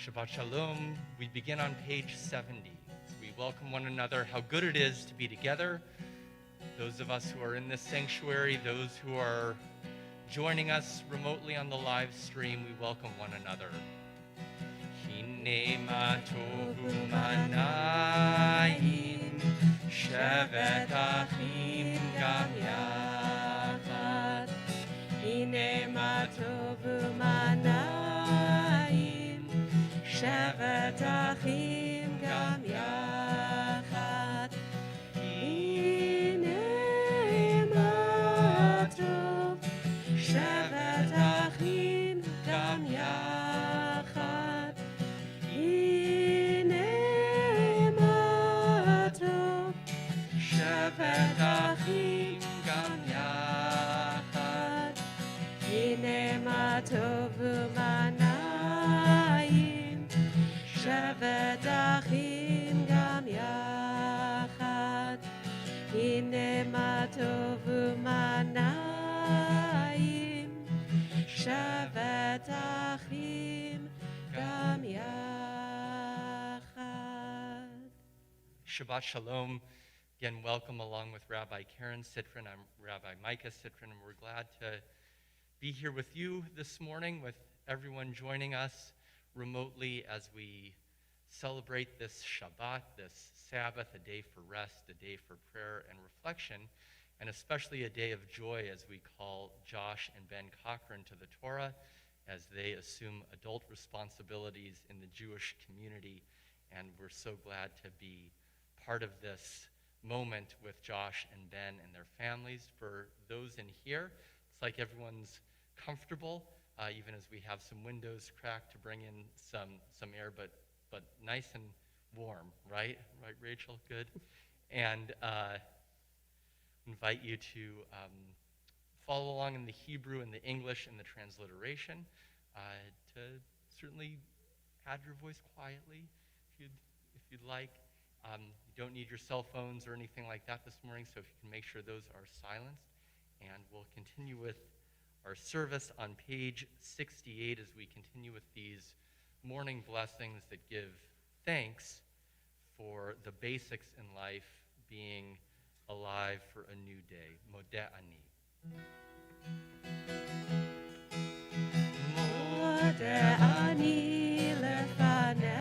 Shabbat Shalom. We begin on page 70. We welcome one another. How good it is to be together. Those of us who are in this sanctuary, those who are joining us remotely on the live stream, we welcome one another. Hine ma tohu manayim, shevet achim gam yachad. Hine ma tohu manayim, shevet achim gam yachad. Hine ma tov, shevet achim gam yachad. Hine ma tov, shevet achim gam yachad. Hine ma tovu manayim, shevet achim gam yachad. Hine ma tovu manayim, shevet achim gam yachad. Shabbat Shalom. Again, welcome along with Rabbi Karen Sitrin. I'm Rabbi Micah Sitrin, and we're glad to be here with you this morning, with everyone joining us remotely as we celebrate this Shabbat, this Sabbath, a day for rest, a day for prayer and reflection, and especially a day of joy as we call Josh and Ben Cochran to the Torah as they assume adult responsibilities in the Jewish community. And we're so glad to be part of this moment with Josh and Ben and their families. For those in here, it's like everyone's comfortable, even as we have some windows cracked to bring in some air, but nice and warm, right? Right, Rachel? Good. And invite you to follow along in the Hebrew and the English and the transliteration, to certainly add your voice quietly if you'd like. You don't need your cell phones or anything like that this morning, so if you can make sure those are silenced. And we'll continue with our service on page 68 as we continue with these morning blessings that give thanks for the basics in life, being alive for a new day. Modeh ani. Modeh ani lefanecha,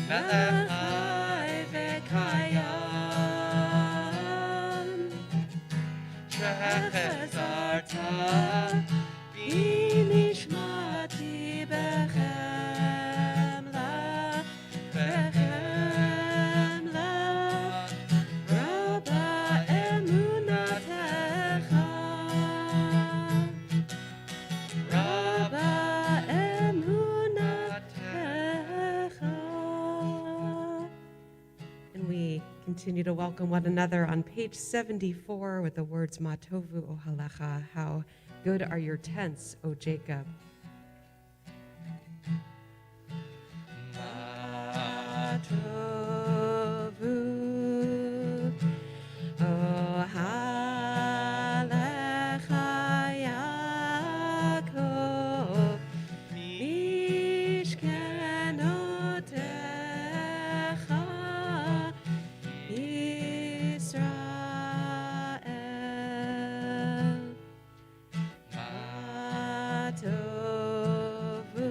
melech chai v'kayam, chechezarta b'nishmati b'chemla, rabba emunatecha, rabba emunatecha. And we continue to welcome one another on page 74 with the words Ma tovu ohalecha, how good are your tents, O Jacob. Ma tovu ohalecha Yaakov, mishkenotecha Israel. Ma tovu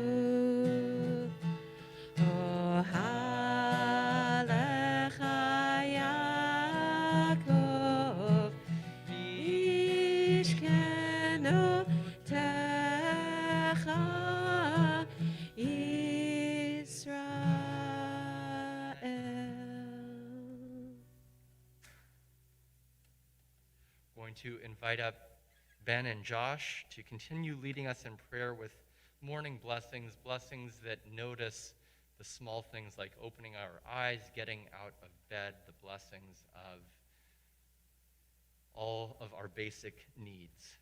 ohalecha Yaakov, mishkenotecha Israel. Going to invite up Ben and Josh to continue leading us in prayer with morning blessings, blessings that notice the small things like opening our eyes, getting out of bed, the blessings of all of our basic needs.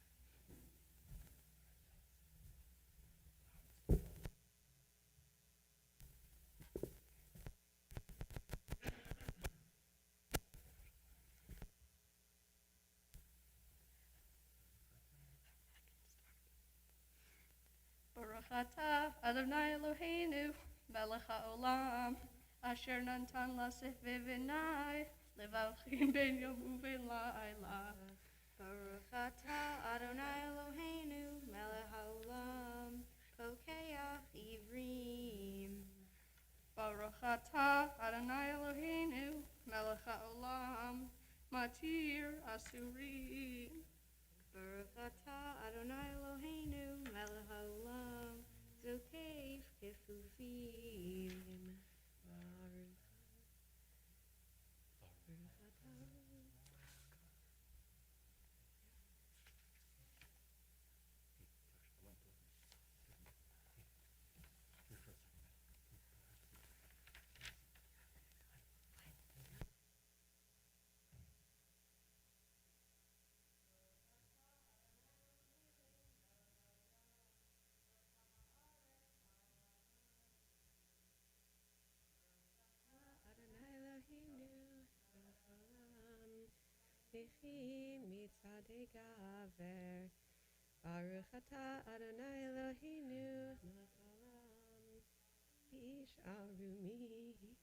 Adonai Eloheinu, melech haolam, asher natan laseh v'vinai, levavchim ben yom uven la'ila. Baruch atah Adonai Eloheinu, melech haolam, pokeach ivrim. Baruch atah Adonai Eloheinu, melech haolam, matir asurim. Baruch atah Adonai Eloheinu, melech haolam, zokeif kefufim. Baruch atah. Adonai Eloheinu, melech haolam, Nechi mitzadei gaver. Baruch atah Adonai Eloheinu, melech haolam, ish arumi.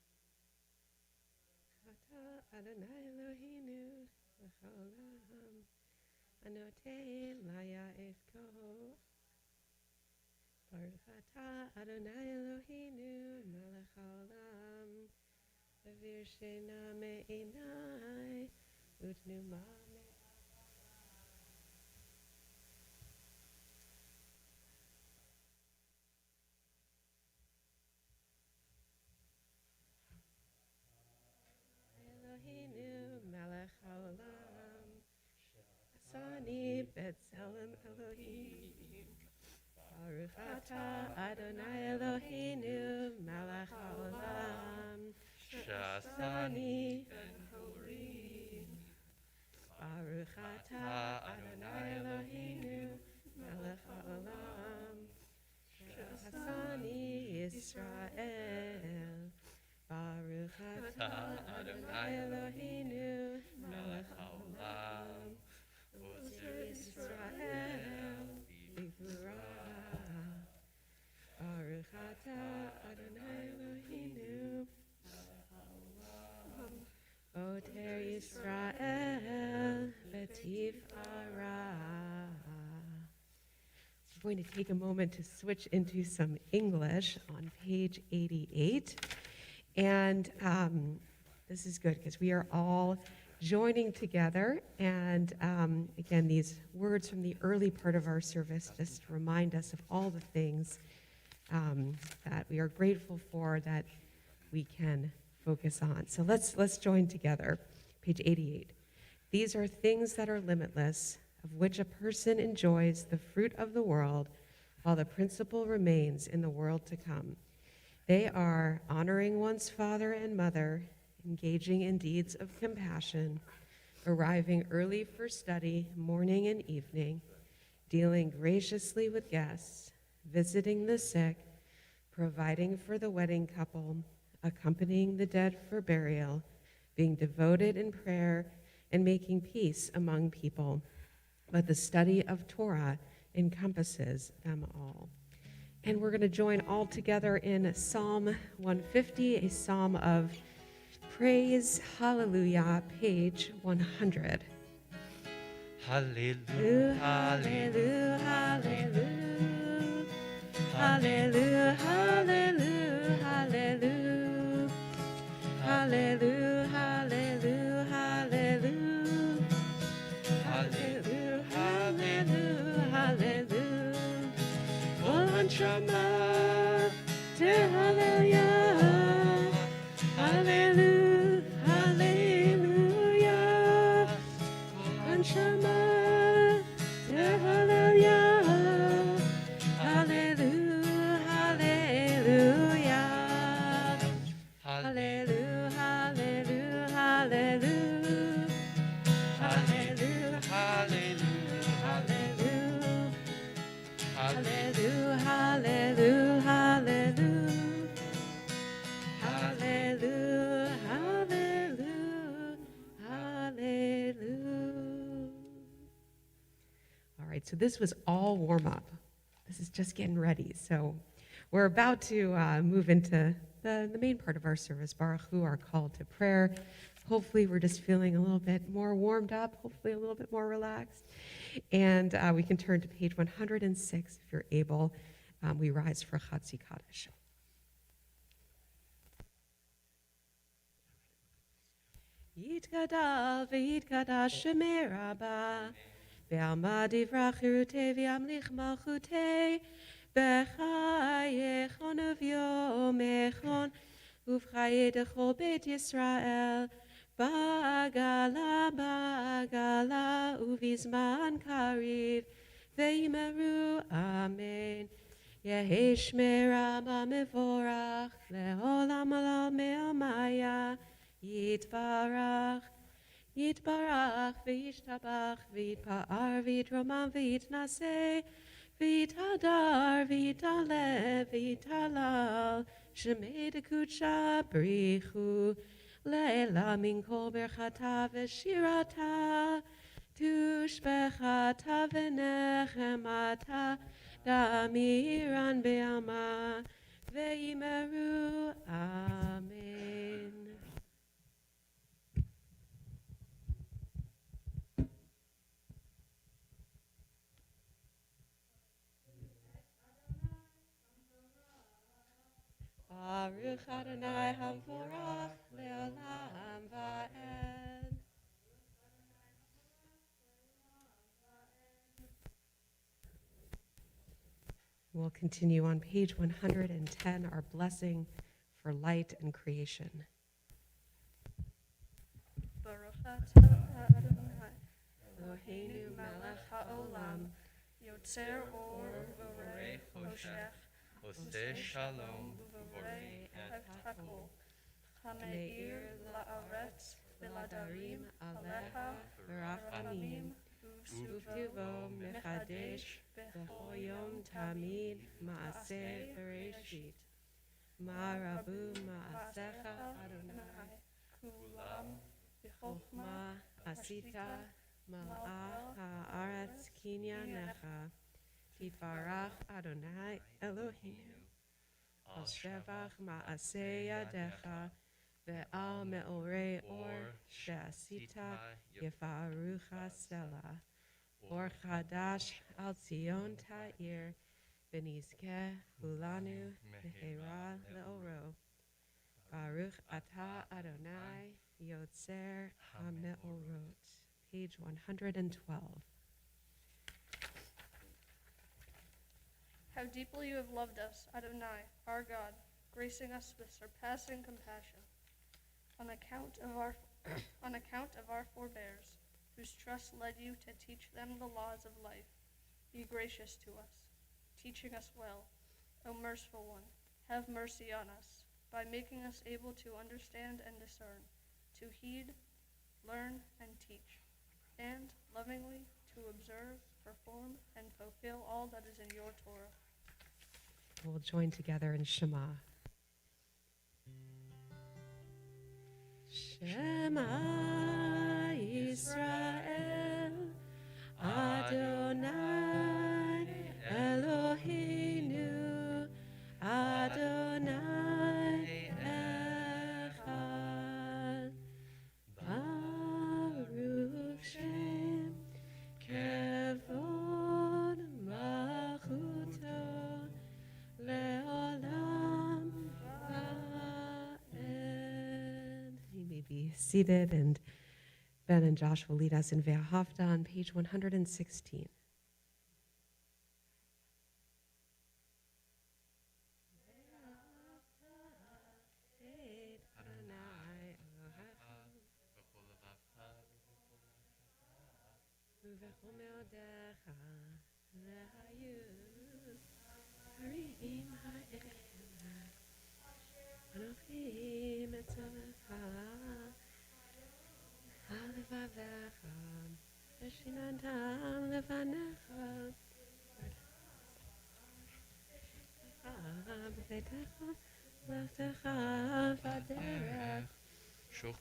Atah Adonai Eloheinu, melech haolam, anoten laya'efko. Baruch atah Adonai Eloheinu, melech haolam, avir shena me'enai, utnuma Eloheinu, melech haolam, asani b'tselem Elohim. Baruch atah Adonai Eloheinu, melech haolam, Shasani Baruch atah Adonai Eloheinu, melech haolam, Shasani Yisrael. Baruch atah Adonai Eloheinu, melech haolam, Osir Yisrael B'Gvura. Baruch atah Adonai Eloheinu, Oter Yisrael B'Tifara. We're going to take a moment to switch into some English on page 88. And this is good because we are all joining together. And again, these words from the early part of our service just remind us of all the things that we are grateful for that we can focus on. So let's join together. Page 88. These are things that are limitless, of which a person enjoys the fruit of the world, while the principle remains in the world to come. They are honoring one's father and mother, engaging in deeds of compassion, arriving early for study, morning and evening, dealing graciously with guests, visiting the sick, providing for the wedding couple, accompanying the dead for burial, being devoted in prayer, and making peace among people. But the study of Torah encompasses them all. And we're going to join all together in Psalm 150, a psalm of praise, hallelujah, page 100. Hallelujah, hallelujah, Hallelujah, hallelujah, hallelujah, hallelujah, hallelujah, hallelujah, hallelujah, hallelujah, hallelujah, hallelujah. Kol hanshama, hallelujah, hallelujah, hallelujah. Kol hanshama, hallelujah, hallelujah, hallelujah. Hallelujah, hallelujah, hallelujah. Hallelujah, hallelujah, hallelujah. Hallelujah, hallelujah, hallelujah. Hallelujah, hallelujah, hallelujah. All right, so this was all warm up. This is just getting ready. So We're about to move into the main part of our service, Baruch Hu, our call to prayer. Hopefully, we're just feeling a little bit more warmed up, hopefully a little bit more relaxed. And we can turn to page 106 if you're able. We rise for Chatzi Kaddish. Yitgadal v'yitgadash shemei Rabbah, ve'alma divrach chirutei v'yamlich malchutei, b'chayechon uv'yomechon, uv'chaye dechol beit Yisrael, ba'agala uv'izman kariv, ve'imeru amen. Yehi shmei Rabbah mevorach, le'olam alal me'amaya, Yitbarach, Yitbarach, V'yishtabach, V'yitpa'ar, V'yitromam, V'yitnaseh, V'yitadar, V'yitaleh, V'yitalal, Shemei dekudsha brichu, Le'ela min kol berchata v'shirata, Tushbechata v'nechemata, Damiran be'alma, Ve'imeru, Amen. Baruch Adonai Hamvorach Leolam Va'ed. We'll continue on page 110, our blessing for light and creation. Baruch atah Adonai, Eloheinu melech haolam, yotzer or v'vorei choshech, Oseh shalom, v'vorei et hakol, chameir la'aretz v'ladarim aleha v'rachamim Uvtivo mechadesh b'chol yom tamid ma'aseh bereshit. Ma'rabu ma'asecha Adonai. kulam v'chokhma Ma asita mal'ach ha'aretz kinyanecha. Tifarach Adonai Eloheinu. Al shevach ma'aseh yadecha. Ve'al me'orei or she'asita yefarucha selah. Or chadash al Zion ta'ir. Benizkeh hulanu mehera le'oro. Baruch atah Adonai yotzer ha'me'orot. Page 112. How deeply you have loved us, Adonai, our God, gracing us with surpassing compassion. On account of our forebears, whose trust led you to teach them the laws of life, be gracious to us, teaching us well. O merciful one, have mercy on us, by making us able to understand and discern, to heed, learn, and teach, and lovingly to observe, perform, and fulfill all that is in your Torah. We'll join together in Shema. Shema Yisrael, Adonai Eloheinu, Adonai Echad. Baruch Shem Kevod Malchuto Le'olam Va'ed. You may be seated, and Ben and Josh will lead us in Ve'ahavta on page 116.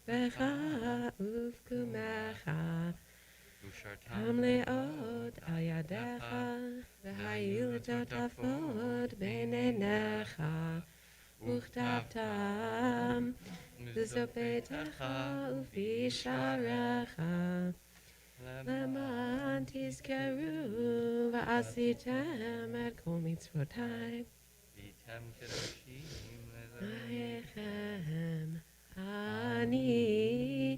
Becha uvkumecha Tam le'od al yadecha, v'hayu totafot b'neinecha, וכתבתם בזופתך ובפי שעריך, למען תזכרו ועשיתם את כל מצוותיי. והייתם קדושים אלוהיכם, אני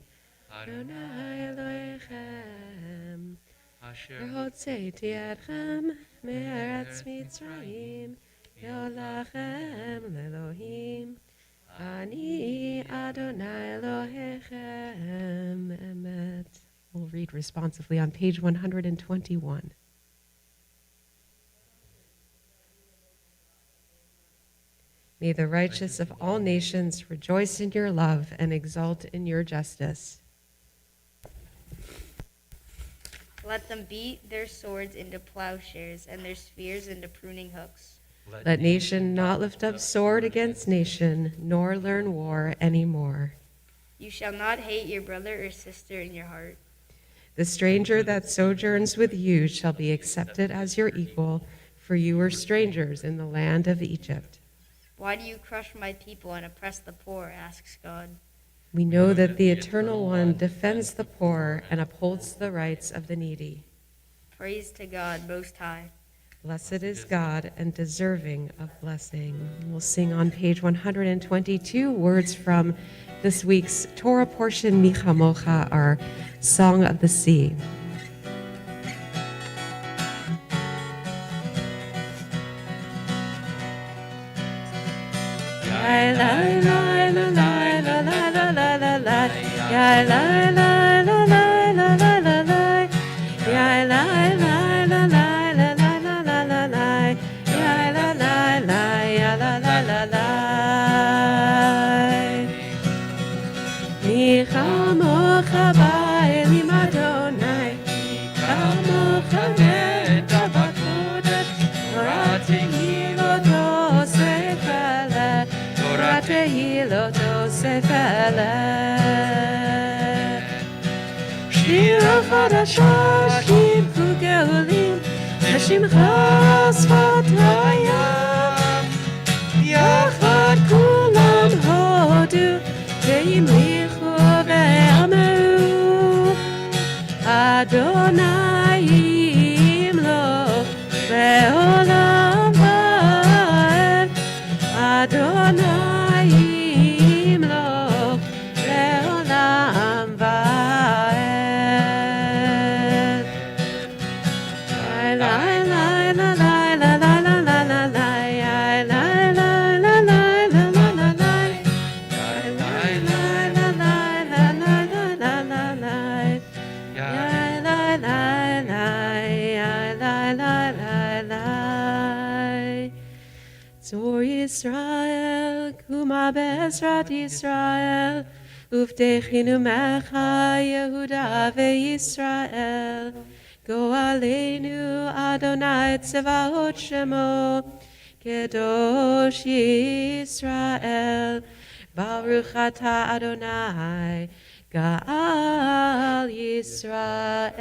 אדוני אלוהיכם, אשר הוצאתי אתכם מארץ מצרים, להיות לכם לאלוהים, אני אדוני אלוהיכם אמת. We'll read responsively on page 121. May the righteous of all nations rejoice in your love and exult in your justice. Let them beat their swords into plowshares and their spears into pruning hooks. Let nation not lift up sword against nation, nor learn war anymore. You shall not hate your brother or sister in your heart. The stranger that sojourns with you shall be accepted as your equal, for you were strangers in the land of Egypt. Why do you crush my people and oppress the poor, asks God. We know that the Eternal One defends the poor and upholds the rights of the needy. Praise to God Most High. Blessed is God and deserving of blessing. We'll sing on page 122 words from this week's Torah portion, Micha Mocha, our Song of the Sea. שיר החדשה, שמחו גאולים, לשמך שפת הים. יחד כולם הודו, והמליכו ואמרו, אדוני ימלוך לעולם ועד. אדוני ימלוך לעולם ועד. Zor Yisrael, Kuma Bezrat Yisrael, Uvdechinu Mecha Yehuda veYisrael, Go Aleinu Adonai Tzevaot Shemo, Kedosh Yisrael, Baruch Ata Adonai, Gaal Yisrael.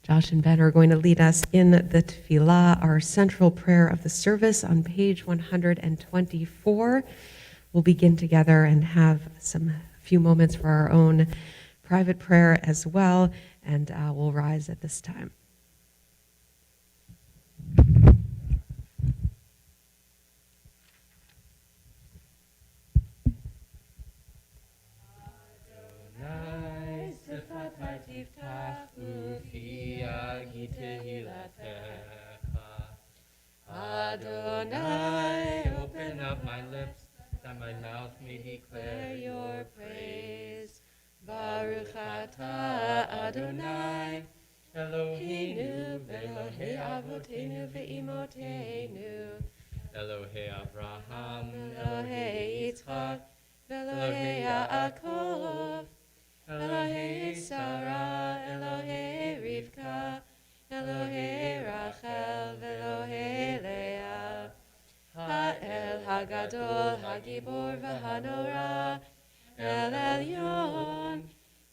Josh and Ben are going to lead us in the tefillah, our central prayer of the service on page 124. We'll begin together and have some few moments for our own private prayer as well, and we'll rise at this time. Adonai, open up my lips, that my mouth may declare your praise. Baruch atah Adonai, Eloheinu, Elohei Avotenu ve'imotenu, Elohei Avraham, Elohei Yitzchak, Elohei Yaakov, Elohei Sarah, Elohei Rivka, Elohei Rachel, Elohei Leah, Ha'el Hagadol, Hagibor v'Hanora, El Elyon,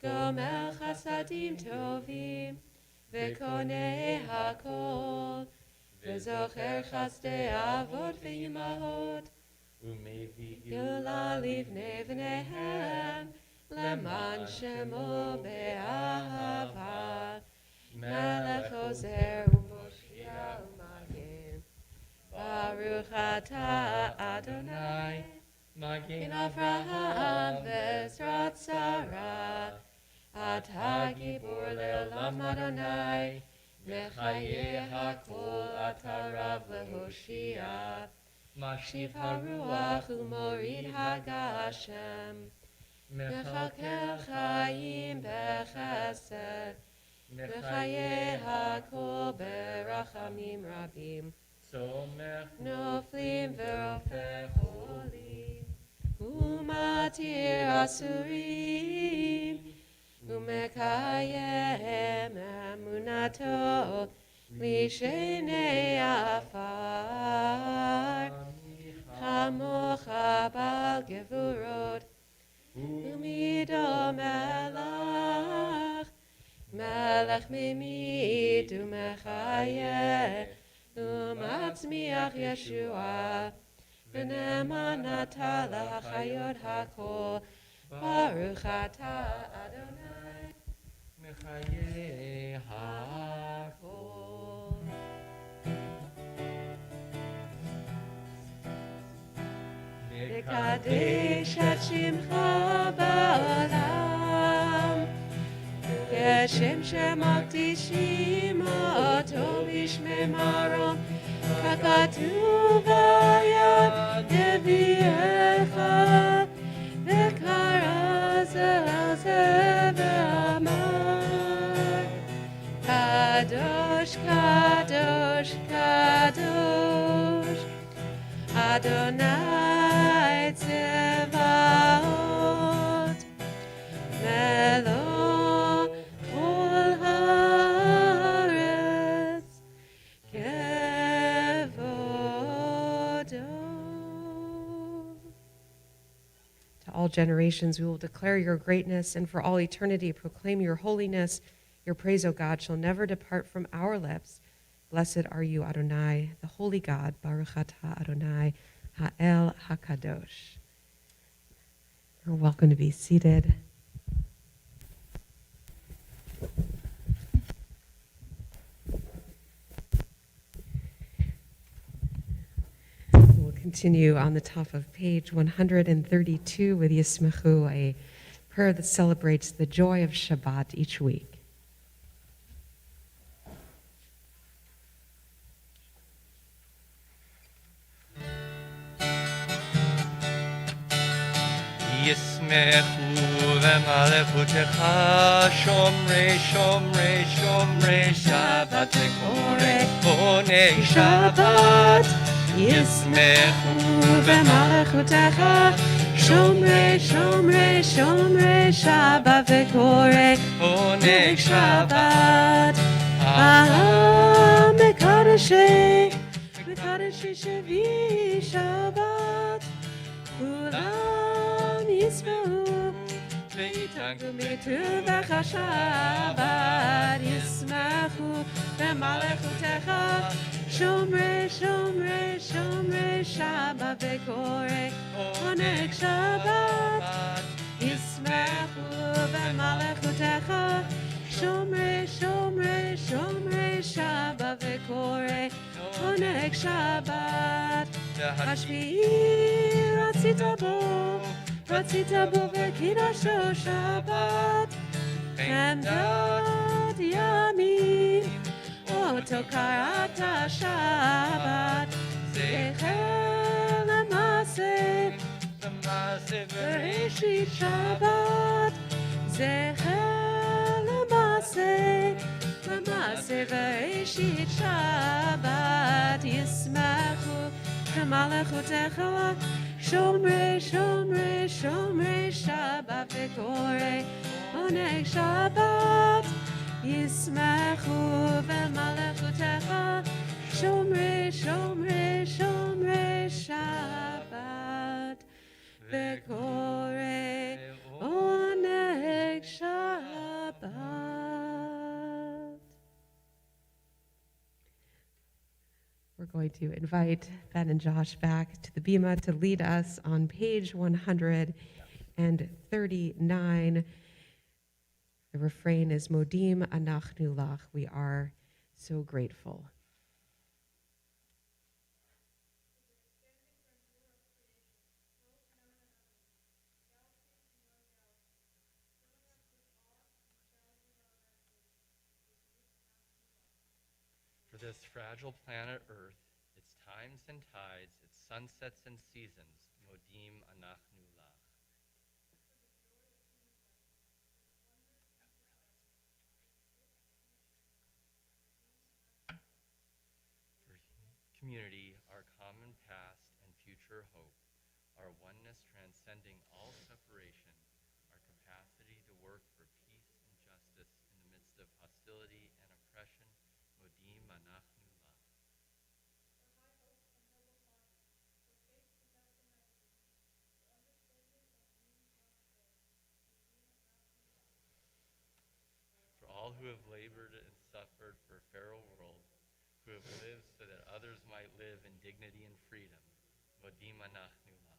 גומל חסדים טובים, וקונה הכל, וזוכר חסדי אבות ואימהות, ומביא גאולה לבני בניהם, למען שמו באהבה, מלך עוזר ומושיע ומגן. ברוך אתה אדוני, מגן אברהם ועזרת שרה, אתה גיבור לעולם אדוני, מחיי הכל אתה רב להושיע, משיב הרוח ומוריד הגשם, מכלכל חיים בחסד, מחיי הכל ברחמים רבים, סומך נופלים ורופא חולים, ומתיר אסורים, ומקיים אמונתו לשני עפר, כמוך בעל גבורות, ומידו מלך, מלך ממית ומחיה, ומצמיח ישועה, ונאמן אתה להחיות הכל, ברוך אתה אדוני, מחיי הכל. לקדש את שמך בעולם, כשם שמקדישים אותו בשמי מרום, ככתוב ביד נביאך, וקרא זה על זה ואמר, קדוש, קדוש, קדוש, אדוני צבאות, מלוא כל הארץ כבודו. To all generations we will declare your greatness, and for all eternity proclaim your holiness. Your praise, O God, shall never depart from our lips. Blessed are you, Adonai, the holy God. Baruch atah Adonai, Ha'el HaKadosh. You're welcome to be seated. We'll continue on the top of page 132 with Yismechu, a prayer that celebrates the joy of Shabbat each week. ישמחו במלכותך שומרי שומרי שומרי שבת וקורא עונג שבת ישמחו במלכותך שומרי שומרי שומרי שבת וקורא עונג שבת מקדשי מקדשי שבי שבת כולם ישמעו ויתענגו מטובך השבת ישמחו במלכותך שומרי שומרי שומרי שבת וקורא עונג שבת ישמחו במלכותך שומרי שומרי שומרי שבת וקורא עונג שבת השביעי רצית בו וקידשו שבת חמדת ימים אותו קראת שבת זכר למעשה בראשית שבת זכר למעשה בראשית שבת ישמחו במלכותך שומרי שומרי שומרי שבת וקורא עונג שבת ישמחו במלכותך שומרי שומרי שומרי שבת וקורא עונג שבת. going to invite Ben and Josh back to the Bima to lead us on page 139. The refrain is Modim Anachnu Lach. We are so grateful. For this fragile planet Earth, its times and tides, its sunsets and seasons, Modim Anachnu Lach. For community, our common past and future hope, our oneness transcending all separation, our capacity to work for peace and justice in the midst of hostility and oppression, Modim Anachnu Lach. For all who have labored and suffered for a fairer world, who have lived so that others might live in dignity and freedom, Modim Anachnu Lach.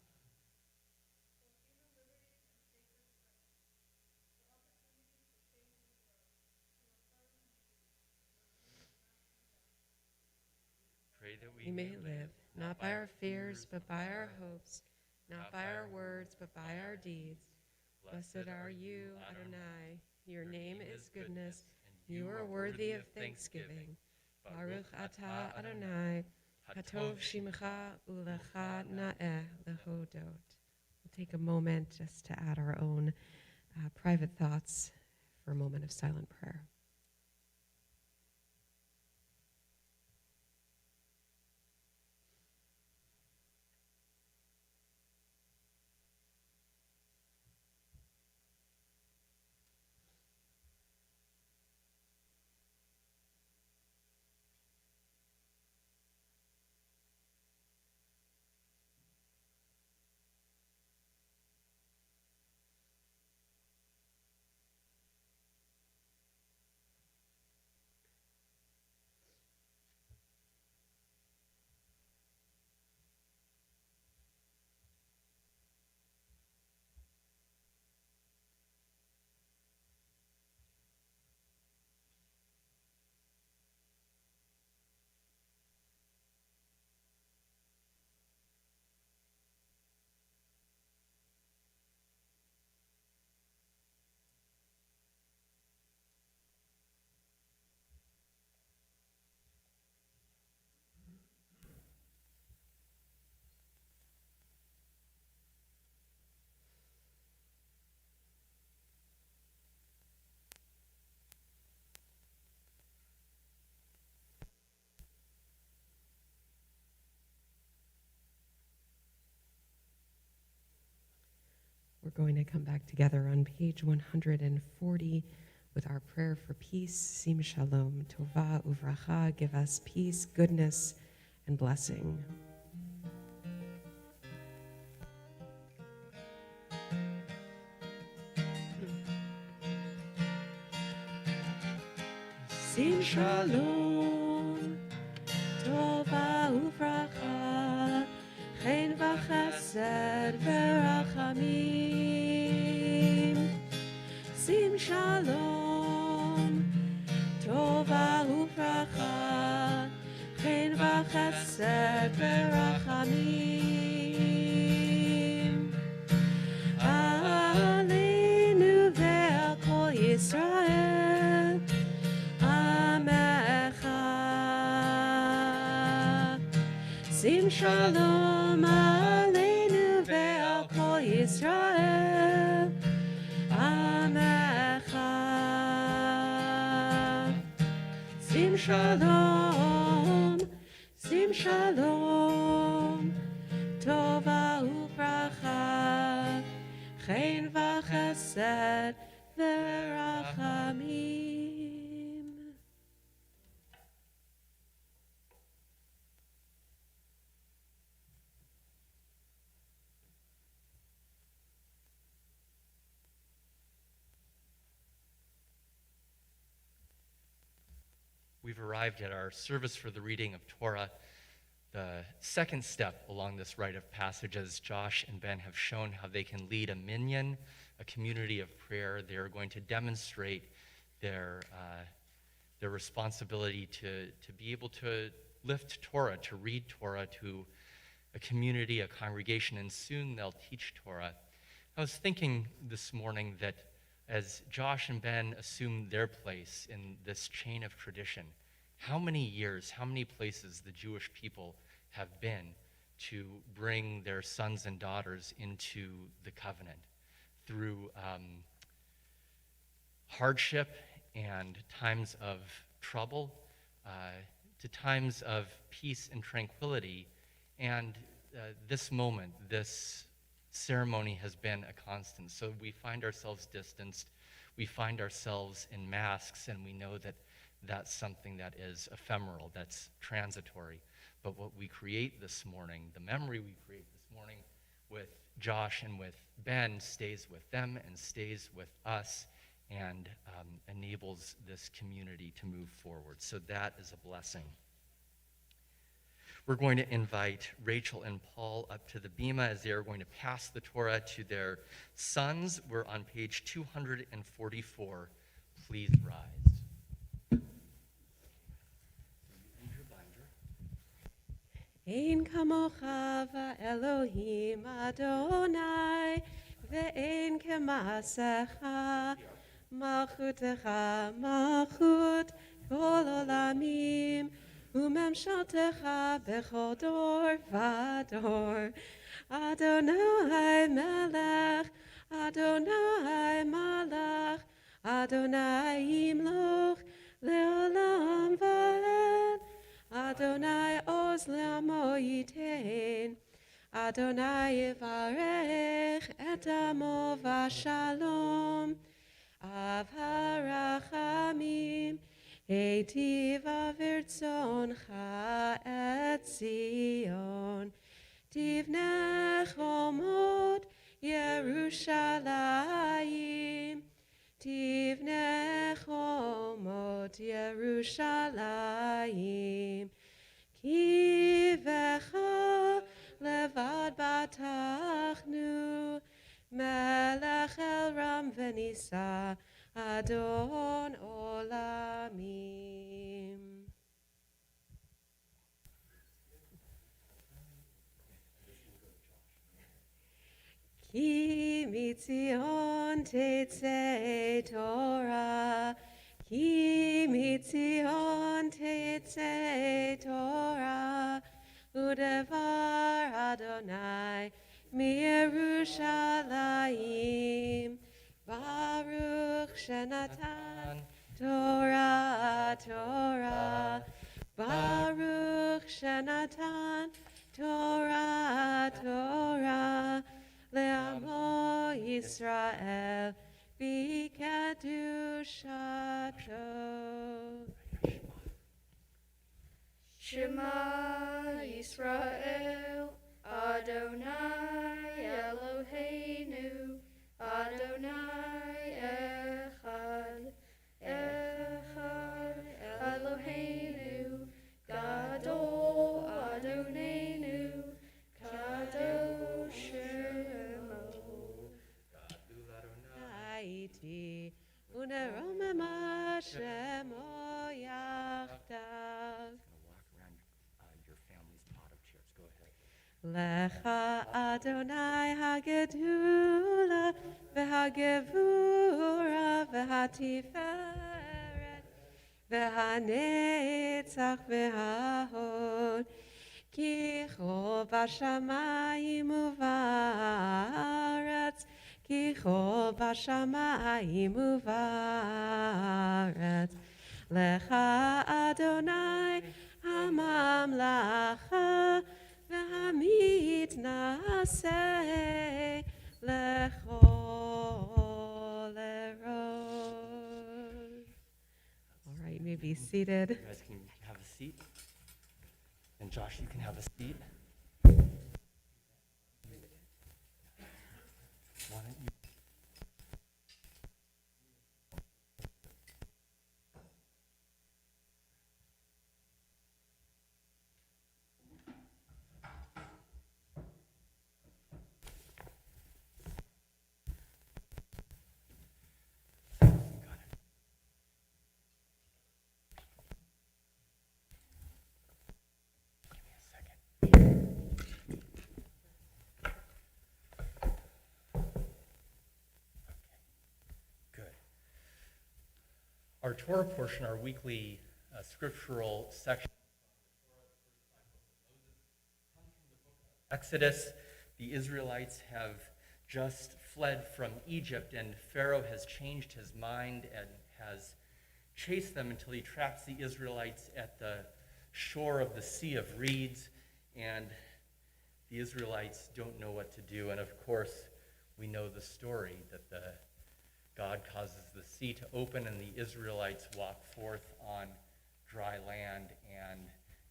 Pray that We may live, not by our fears, but by our hopes, not by our words, but by our deeds. Blessed are you, Adonai. Your name is goodness. You are worthy of thanksgiving. Baruch atah Adonai, hatov shimcha ulecha na'eh lehodot. We'll take a moment just to add our own private thoughts for a moment of silent prayer. We're going to come back together on page 140 with our prayer for peace. Sim shalom, tova uvracha, give us peace, goodness, and blessing. Sim shalom, tova uvracha, chen v'chesed v'rachamim. Sim shalom, tova uvracha, chen v'chesed v'rachamim. Aleinu ve'al kol Yisrael, Amecha. Sim shalom aleinu ve'al kol Yisrael, Amecha. Sim shalom, sim shalom, tova uvracha, chen v'chesed v'rachamim. We've arrived at our service for the reading of Torah. The second step along this rite of passage, as Josh and Ben have shown how they can lead a minyan, a community of prayer, they are going to demonstrate their responsibility to be able to lift Torah, to read Torah to a community, a congregation, and soon they'll teach Torah. I was thinking this morning that as Josh and Ben assume their place in this chain of tradition, how many years, how many places the Jewish people have been to bring their sons and daughters into the covenant through hardship and times of trouble, to times of peace and tranquility. And this moment, this ceremony has been a constant. So we find ourselves distanced, we find ourselves in masks, and we know that that's something that is ephemeral, that's transitory. But what we create this morning, the memory we create this morning with Josh and with Ben, stays with them and stays with us, and enables this community to move forward. So that is a blessing. We're going to invite Rachel and Paul up to the bima as they are going to pass the Torah to their sons. We're on page 244. Please rise. Ein kamocha va'Elohim Adonai, ve'ein kemasecha, malchutecha malchut kol olamim, umemshaltecha bechol dor v'dor. Adonai melech, Adonai malach, Adonai yimloch le'olam va'ed. Adonai oz le'amo yitein, Adonai yivarech et amo v'shalom, av harachamim, heitiv avirtzoncha et Zion, tivnech omot Yerushalayim, tivnech omot Yerushalayim, ki vecha levad batachnu, melech el ram v'nisa, Adon olamim. Ki mitzion tetzei Torah, ki mitzion tetzei Torah, udevar Adonai miYerushalayim, Baruch shenatan Torah, Torah, Baruch shenatan Torah, Torah, le'amo Yisrael b'kedushato. Shema Yisrael, Adonai Eloheinu, Adonai Echad, Echad Eloheinu, Gadol Adonenu, Kadosh Shemo. Haiti, uneromema shemo yachdav. Walk around your family's pot of chairs. Go ahead. Lecha Adonai hagedula v'hagevura v'hatiferet v'hanetzach v'hahod ki chol b'shamayim u'va'aretz ki chol b'shamayim u'va'aretz Lecha Adonai hamamlacha V'hamit na'aseh lechol erod. All right, you may be seated. You guys can have a seat. And Josh, you can have a seat. Why don't you? Our Torah portion, our weekly scriptural section, Exodus. The Israelites have just fled from Egypt, and Pharaoh has changed his mind and has chased them until he traps the Israelites at the shore of the Sea of Reeds, and the Israelites don't know what to do. And of course, we know the story that God causes the sea to open and the Israelites walk forth on dry land, and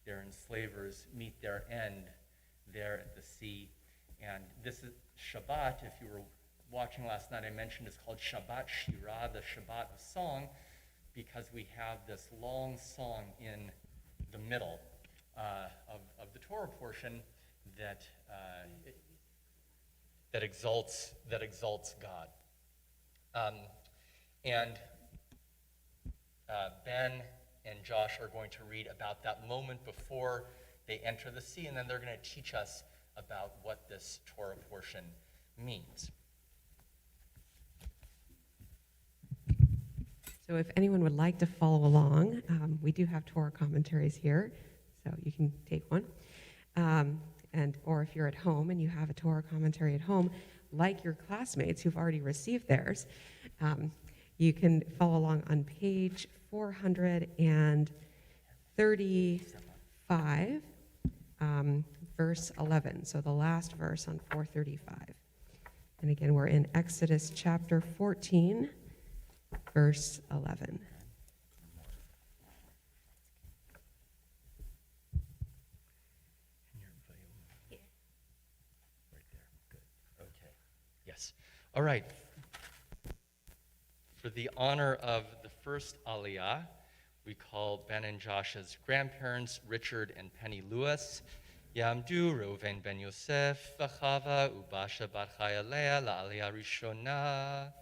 their enslavers meet their end there at the sea. And this is Shabbat. If you were watching last night, I mentioned it's called Shabbat Shirah, the Shabbat of song, because we have this long song in the middle of the Torah portion that exalts God. And Ben and Josh are going to read about that moment before they enter the sea, and then they're going to teach us about what this Torah portion means. So if anyone would like to follow along, we do have Torah commentaries here, so you can take one. Or if you're at home and you have a Torah commentary at home, like your classmates who've already received theirs, you can follow along on page 435, verse 11. So the last verse on 435. And again, we're in Exodus chapter 14, verse 11. Yes. All right. For the honor of the first Aliyah, we call Ben and Josh's grandparents, Richard and Penny Lewis. Yamdu Reuven ben Yosef, V'chava Ubasha bat Chayalea la'Aliyah Rishona.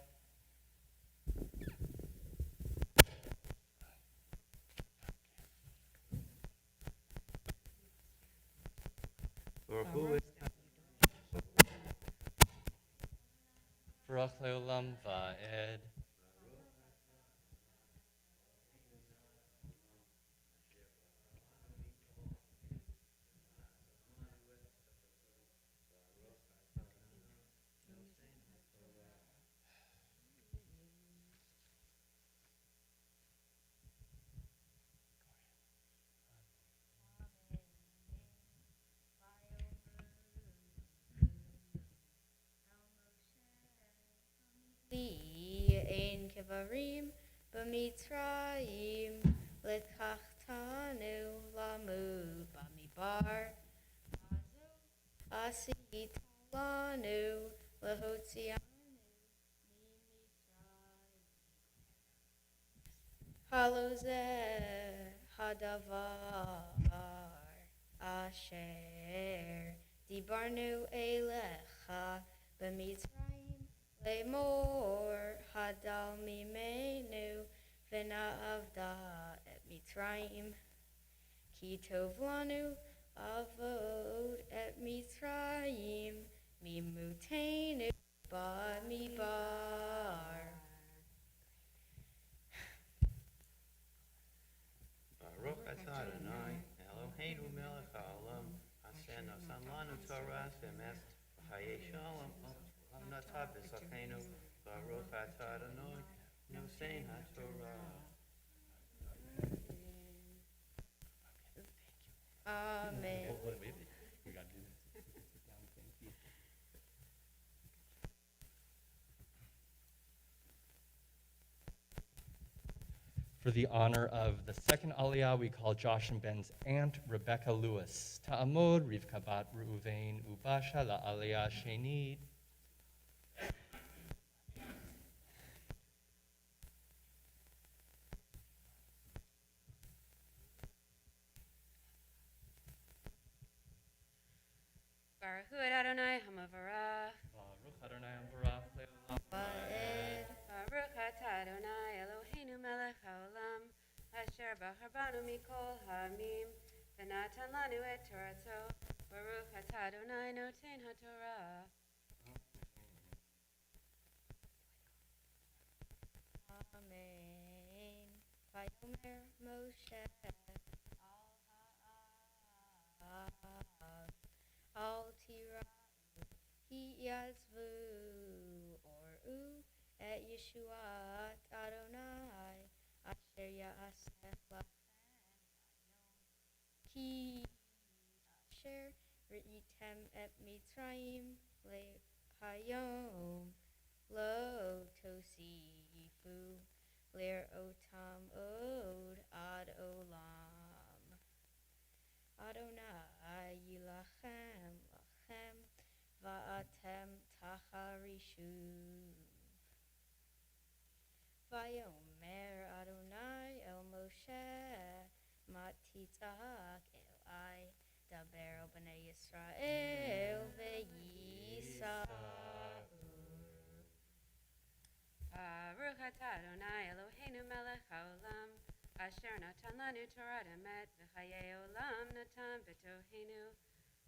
Baruch le'olam va'ed. Ein Kevarim b'Mitzrayim l'tachtanu lamu b'Midbar Asit lanu l'hotzianu mimitzrayim Halozeh hadavar asher dibarnu elecha b'Mitzrayim Lemor hadal mimenu v'na'avda et Mitzrayim ki tov lanu avod et Mitzrayim mimutenu b'midbar. Baruch atah Adonai Eloheinu melech haolam asher nasan lanu Torah v'emes v'chayei shalom. Natah b'sachenu Baruch atah Adonai nosein haTorah. Amen. We got to do this. Sit down, thank you. For the honor of the second Aliyah, we call Josh and Ben's aunt, Rebecca Lewis. Ta'amod Rivka bat Reuven Ubasha la Aliyah Shenit. Baruch Adonai Hamavara. Baruch Adonai Ambarach Le'olam Va'ed. Baruch atah Adonai Eloheinu melech haolam asher b'charbanu mikol ha'amim v'natan lanu et Torato. Baruch atah Adonai noten haTorah. Amen. Moshe al tira hi yazvu or et Yeshuat Adonai asher ya'aseh lachem ki asher ri'item et Mitzrayim le hayom lo tosifu ler otam od ad olam Adonai yilachem lachem va'atem tacharishu Vayomer Adonai el Moshe matitzak el daber el b'nei Yisrael ve'yisau Baruch atah Adonai Eloheinu melech haolam, asher natan lanu Torah emet v'chayei olam natan b'tohenu.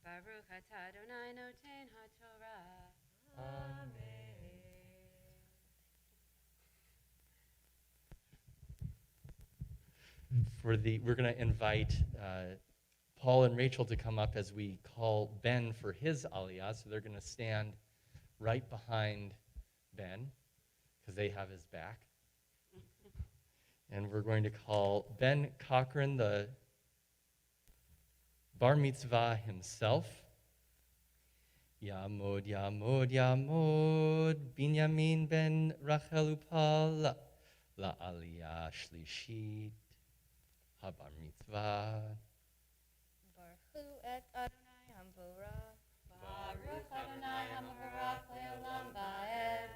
Baruch atah Adonai noten haTorah. Amen. We're going to invite Paul and Rachel to come up as we call Ben for his aliyah. So they're going to stand right behind Ben because they have his back. And we're going to call Ben Cochran, the bar mitzvah himself. Yamod, Yamod, Yamod, Binyamin ben Rachel upal, la aliyah shlishit, habar mitzvah. Baruch et Adonai hamvorach Baruch Adonai hamvorach le'olam va'ed.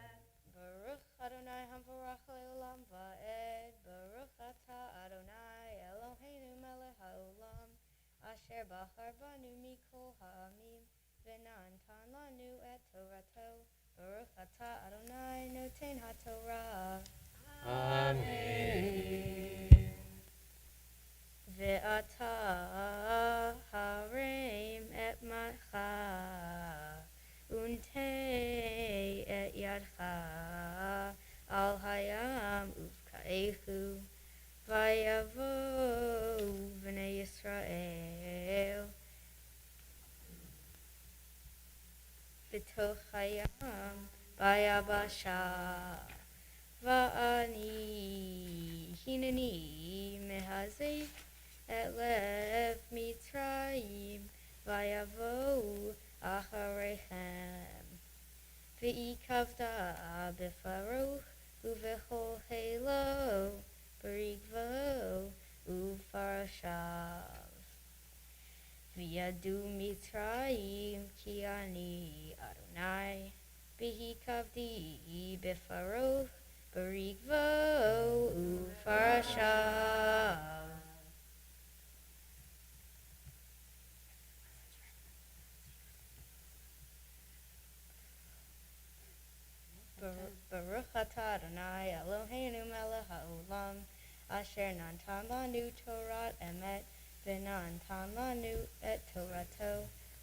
Baruch Adonai hamvorach le'olam va'ed Baruch atah Adonai Eloheinu melech haolam asher bachar banu mikol ha'amim v'natan lanu et Torato Baruch atah Adonai noten haTorah Amen. Ve'atah harim et matcha untei et yadcha al hayam uvkaehu vayavo b'nei Yisrael b'toch hayam vayabasha va'ani hineni mehazik et lev Mitzrayim vayavo acharechem v'ikavda b'faroch uv'chol halo b'rigvo u'farashav v'yadu Mitzrayim ki ani Adonai v'ikavdi b'faroch b'rigvo u'farashav Baruch atah Adonai Eloheinu melech haolam asher natan lanu Torah emet v'natan lanu et Torato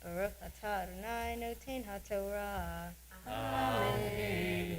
Baruch atah Adonai noten haTorah. Amen.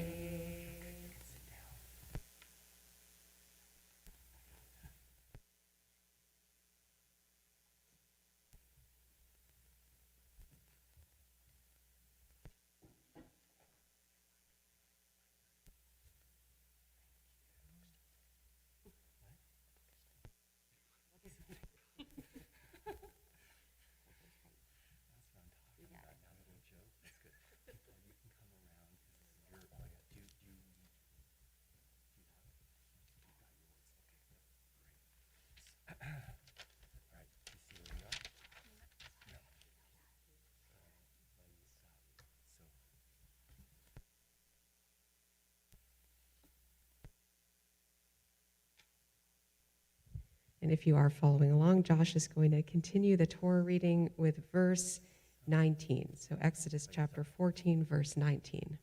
And if you are following along, Josh is going to continue the Torah reading with verse 19. So Exodus chapter 14, verse 19.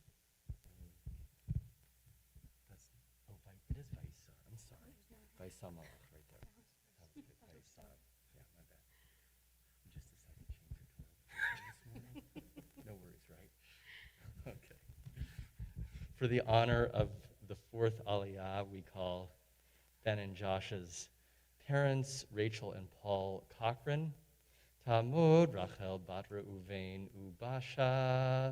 It is Vaisa. I'm sorry. Vaisa Malach right there. That was good. Vaisa. Yeah, my bad. Just a second, change the color this morning. No worries, right? Okay. For the honor of the fourth Aliyah, we call Ben and Josh's parents, Rachel and Paul Cochran. Tamod Rachel bat Reuven Ubasha.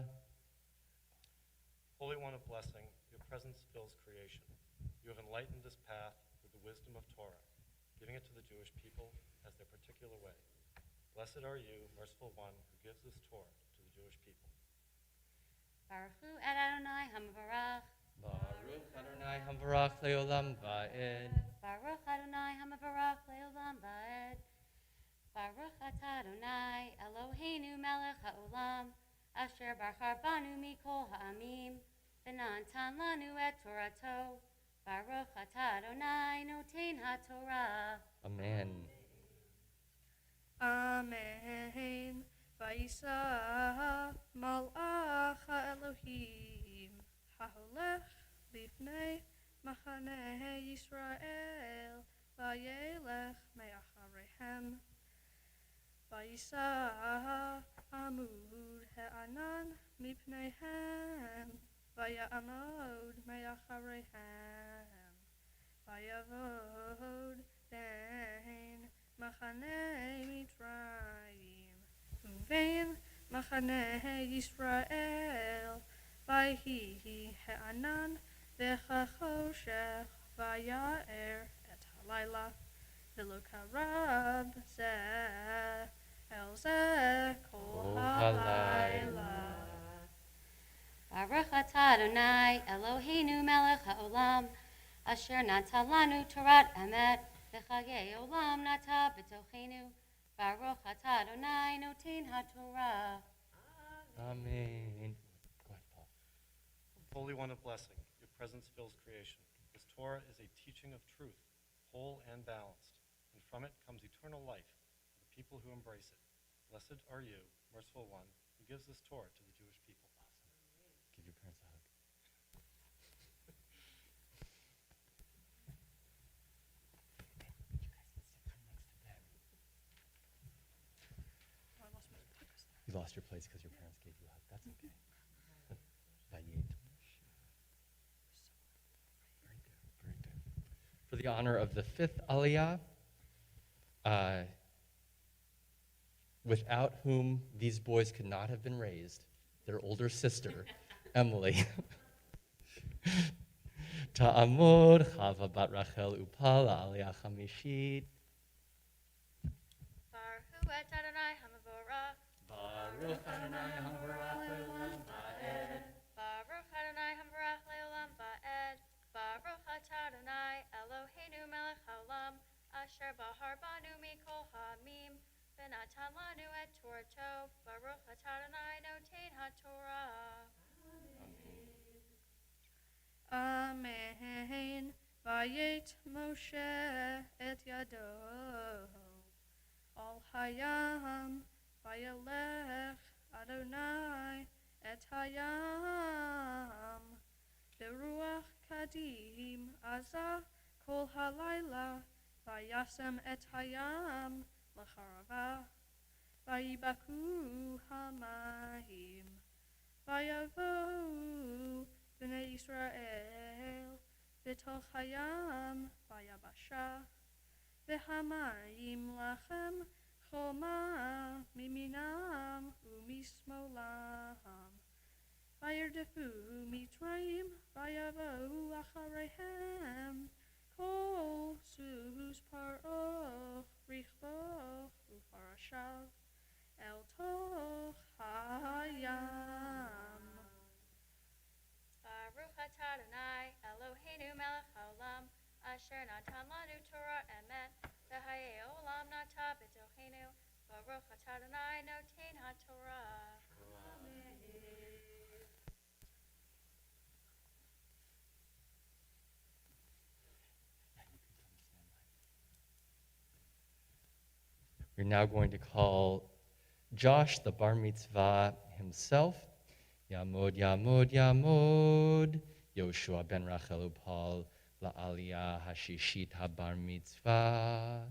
Holy One of blessing, your presence fills creation. You have enlightened this path with the wisdom of Torah, giving it to the Jewish people as their particular way. Blessed are you, merciful one, who gives this Torah to the Jewish people. Baruch Hu et Adonai Hamavarach. Baruch Adonai Hamvarach Leolam Va'ed. Baruch Adonai Hamavarach Leolam Va'ed. Baruch atah Adonai Eloheinu melech haolam asher bachar banu mikol ha'amim v'natan lanu et Torato. Baruch atah Adonai noten ha'torah. Amen. Amen. Vayisa malach Elohim haholech lifnei machane Yisrael vayelech me'acharehem. Vayisa amud ha'anan mipneihem vayamod me'acharehem vayavod ben machane Mitzrayim uvein machane Yisrael vayhi ha'anan v'chachoshech vayaer et halayla v'lo karab zeh el zeh kol halayla. Baruch atah Adonai Eloheinu melech haolam asher natan lanu Torat emet v'chagei olam nata b'tochenu. Baruch atah Adonai noten ha'torah. Amen. Go ahead, Paul. Holy One of blessing, your presence fills creation. This Torah is a teaching of truth, whole and balanced, and from it comes eternal life for the people who embrace it. Blessed are you, merciful one, who gives this Torah to the Jewish people. Give your parents a hug. You lost your place because your parents gave you a hug. That's okay. Vayet. Very good, very good. For the honor of the fifth Aliyah, without whom these boys could not have been raised, their older sister, Emily. Ta'amod Chava bat Rachel Upal Aliyah Chamishit. Baruch et Adonai Hamavorach. Baruch Adonai Hamvarach Leolam Va'ed. Baruch Adonai Hamavorach Leolam Va'ed. Baruch atah Adonai Eloheinu melech haolam asher bahar banu mikol ha'amim v'natan lanu et Torato. Baruch atah Adonai noten ha'torah. Amen. Vayet Moshe et yado al hayam vayelech Adonai et hayam beruach kadim azah kol halayla vayasem et hayam lacharava vayibaku hamayim vayavo B'nei Yisrael, v'toch hayam, v'yabasha, v'hamayim lachem, choma, miminam, u'mismolam. V'yirdefu Mitzrayim, v'yavo acharehem, kol sus paroch, richboch, u'parashav, el toch hayam. Baruch atah Adonai Eloheinu melech haolam asher natan lanu Torah emet v'hayei olam nata b'tochenu. Baruch atah Adonai noten ha'torah. We're now going to call Josh, the bar mitzvah himself. Yamod, Yamod, Yamod. Yoshua ben Rachel Upal la'aliyah hashishit habar mitzvah.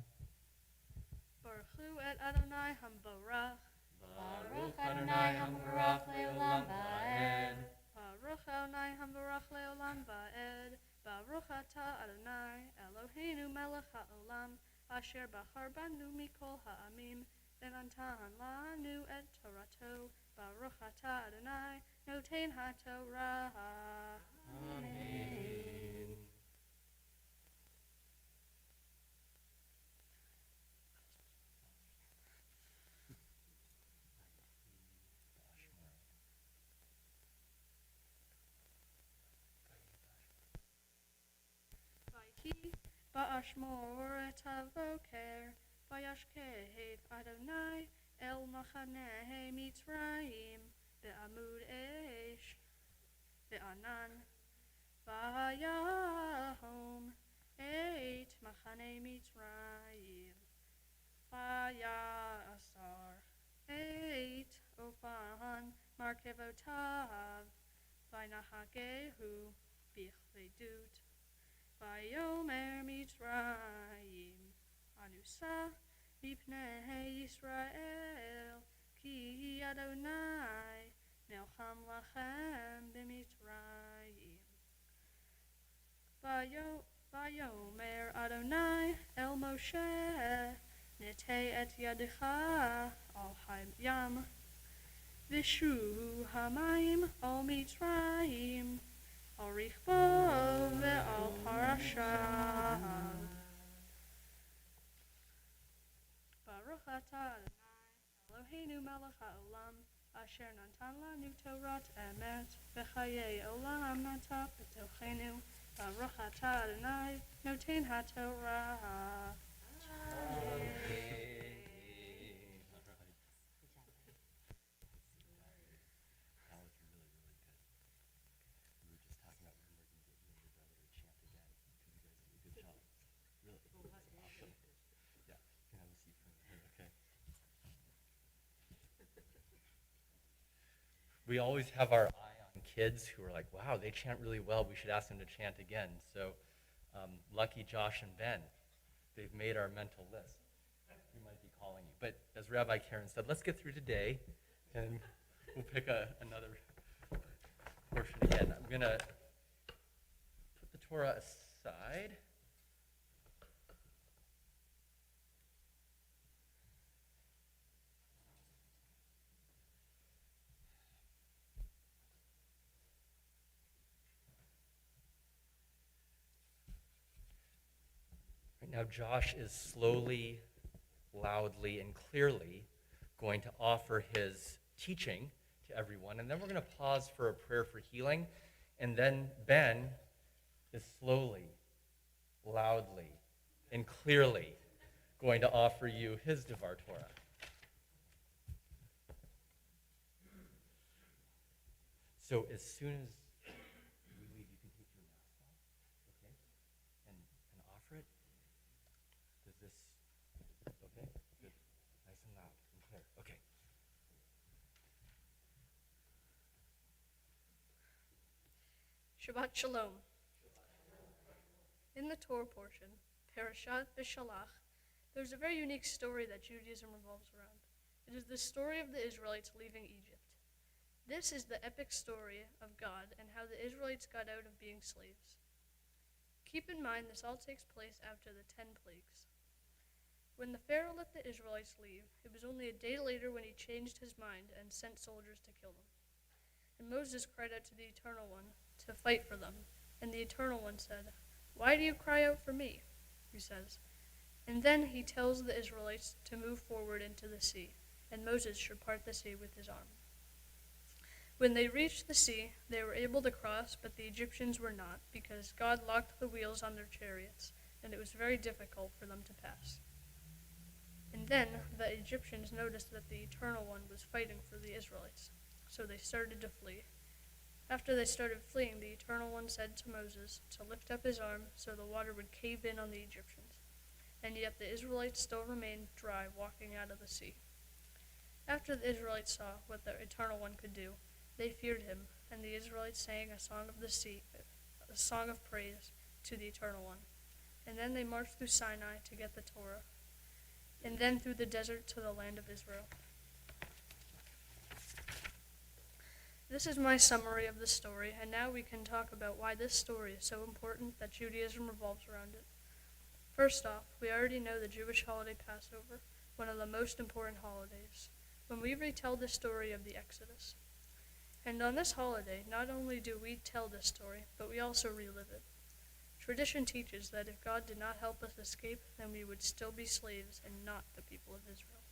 Baruch Hu et Adonai Hambarach. Baruch Adonai Hamvarach Leolam Va'ed. Baruch Adonai Hambarach Leolam Va'ed. Baruch atah Adonai Eloheinu melech haolam asher bahar banu mikol ha'amim, v'natan lanu et Torato, Baruch atah Adonai, noten ha'Torah. Amen. Vayhi ba'ashmor et avoker, vayashkev Adonai el machaneh Mitzrayim, be'amud esh, be'anan, vayahom et machaneh Mitzrayim, vayasar et ofan markevotav, vaynahagehu bichvedut, Vayomer Mitzrayim, Anusa, Mipnei Yisrael, Ki Adonai, Nelcham Lachem b'Mitzrayim. Vayomer Adonai El Moshe, Nete et Yadecha al Hayam, Vishu Hamayim al Mitzrayim, Al Richbo ve'al Parashav. Baruch atah Adonai, Eloheinu melech ha'olam, asher natan lanu Torat emet, v'chayei olam nata b'tochenu. Baruch atah Adonai, noten ha'Torah. We always have our eye on kids who are like, wow, they chant really well. We should ask them to chant again. So lucky Josh and Ben, they've made our mental list. We might be calling you. But as Rabbi Karen said, let's get through today, and we'll pick another portion again. I'm going to put the Torah aside. Right now, Josh is slowly, loudly, and clearly going to offer his teaching to everyone. And then we're going to pause for a prayer for healing. And then Ben is slowly, loudly, and clearly going to offer you his Devar Torah. So as soon as we leave, you can take your mask off, okay? And offer it. Does this, okay? Good. Nice and loud and clear. Okay. Shabbat Shalom. In the Torah portion, Parashat B'Shalach, there's a very unique story that Judaism revolves around. It is the story of the Israelites leaving Egypt. This is the epic story of God and how the Israelites got out of being slaves. Keep in mind this all takes place after the 10 plagues. When the Pharaoh let the Israelites leave, it was only a day later when he changed his mind and sent soldiers to kill them. And Moses cried out to the Eternal One to fight for them. And the Eternal One said, "Why do you cry out for me?" he says. And then he tells the Israelites to move forward into the sea, and Moses should part the sea with his arm. When they reached the sea, they were able to cross, but the Egyptians were not, because God locked the wheels on their chariots, and it was very difficult for them to pass. And then the Egyptians noticed that the Eternal One was fighting for the Israelites, so they started to flee. After they started fleeing, the Eternal One said to Moses to lift up his arm so the water would cave in on the Egyptians, and yet the Israelites still remained dry walking out of the sea. After the Israelites saw what the Eternal One could do, they feared him, and the Israelites sang a song of the sea, a song of praise to the Eternal One. And then they marched through Sinai to get the Torah, and then through the desert to the land of Israel. This is my summary of the story, and now we can talk about why this story is so important that Judaism revolves around it. First off, we already know the Jewish holiday Passover, one of the most important holidays, when we retell the story of the Exodus. And on this holiday, not only do we tell this story, but we also relive it. Tradition teaches that if God did not help us escape, then we would still be slaves and not the people of Israel.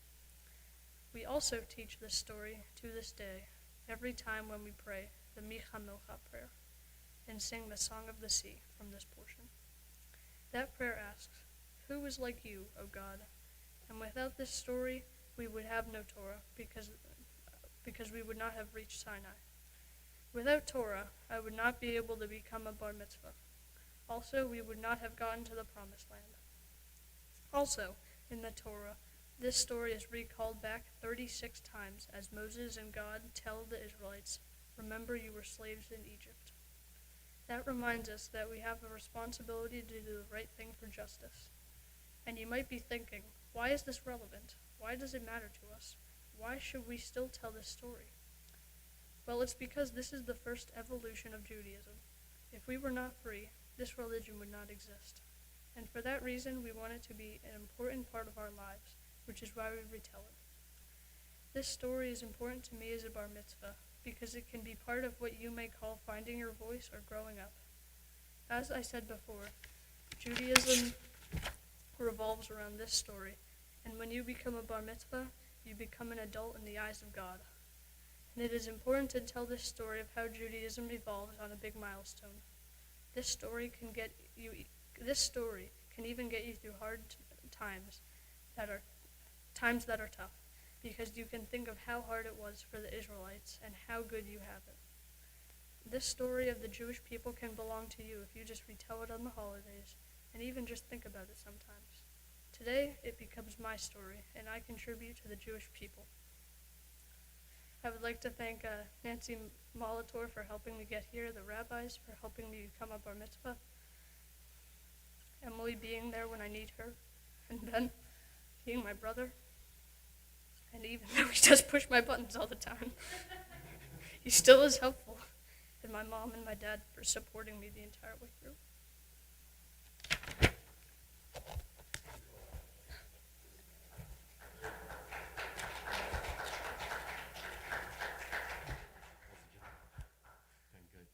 We also teach this story to this day, every time when we pray the Micha Milcha prayer and sing the Song of the Sea from this portion. That prayer asks, "Who is like you, O God?" And without this story, we would have no Torah, because we would not have reached Sinai. Without Torah, I would not be able to become a bar mitzvah. Also, we would not have gotten to the promised land. Also, in the Torah, this story is recalled back 36 times as Moses and God tell the Israelites, "Remember you were slaves in Egypt." That reminds us that we have a responsibility to do the right thing for justice. And you might be thinking, why is this relevant? Why does it matter to us? Why should we still tell this story? Well, it's because this is the first evolution of Judaism. If we were not free, this religion would not exist. And for that reason, we want it to be an important part of our lives, which is why we retell it. This story is important to me as a bar mitzvah, because it can be part of what you may call finding your voice or growing up. As I said before, Judaism revolves around this story, and when you become a bar mitzvah, you become an adult in the eyes of God. And it is important to tell this story of how Judaism evolves on a big milestone. This story can even get you through hard times that are tough, because you can think of how hard it was for the Israelites and how good you have it. This story of the Jewish people can belong to you if you just retell it on the holidays and even just think about it sometimes. Today, it becomes my story, and I contribute to the Jewish people. I would like to thank Nancy Molitor for helping me get here, the rabbis for helping me become a bar mitzvah, Emily being there when I need her, and Ben being my brother. And even though he does push my buttons all the time, he still is helpful. And my mom and my dad for supporting me the entire way through. Doing good.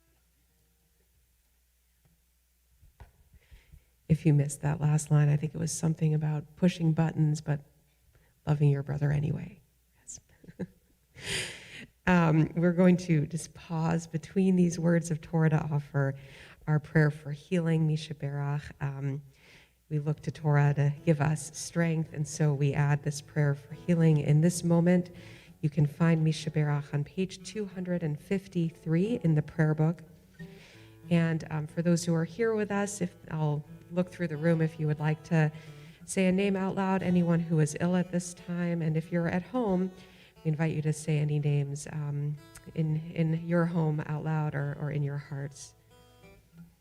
You're done. If you missed that last line, I think it was something about pushing buttons, but loving your brother anyway. Yes. We're going to just pause between these words of Torah to offer our prayer for healing, Misha Berach. We look to Torah to give us strength, and so we add this prayer for healing in this moment. You can find Misha Berach on page 253 in the prayer book. And for those who are here with us, if I'll look through the room if you would like to say a name out loud, anyone who is ill at this time. And if you're at home, we invite you to say any names in your home out loud or in your hearts.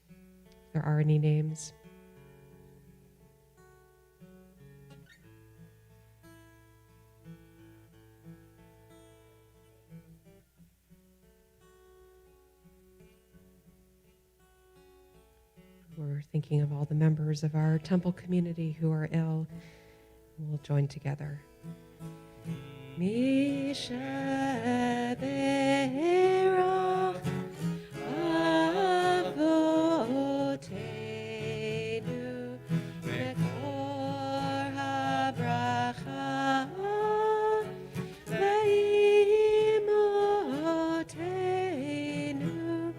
If there are any names. We're thinking of all the members of our temple community who are ill. We'll join together. Misha Berach Avotenu Mekor HaBracha Ve'imotenu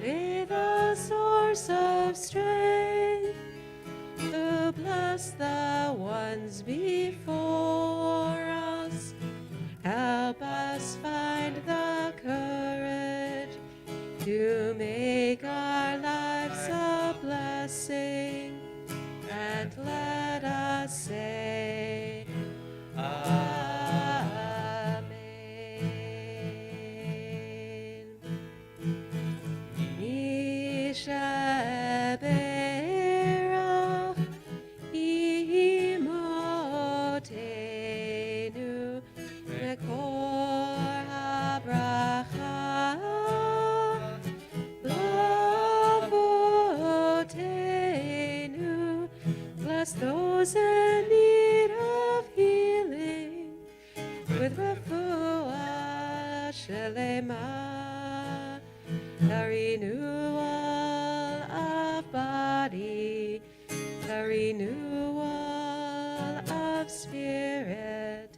May the source of strength who bless the ones before us, help us find the courage to make our lives a blessing, and let us say, Amen. Misha Berach Imotenu ורפואה שלמה, the renewal of body, the renewal of spirit,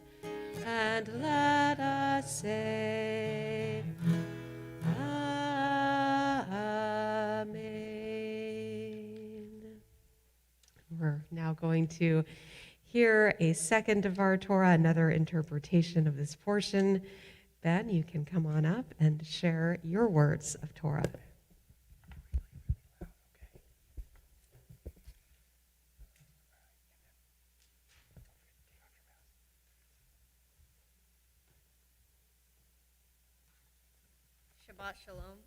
and let us say, Amen. We're now going to hear a second of our Torah, another interpretation of this portion. Ben, you can come on up and share your words of Torah. Shabbat Shalom.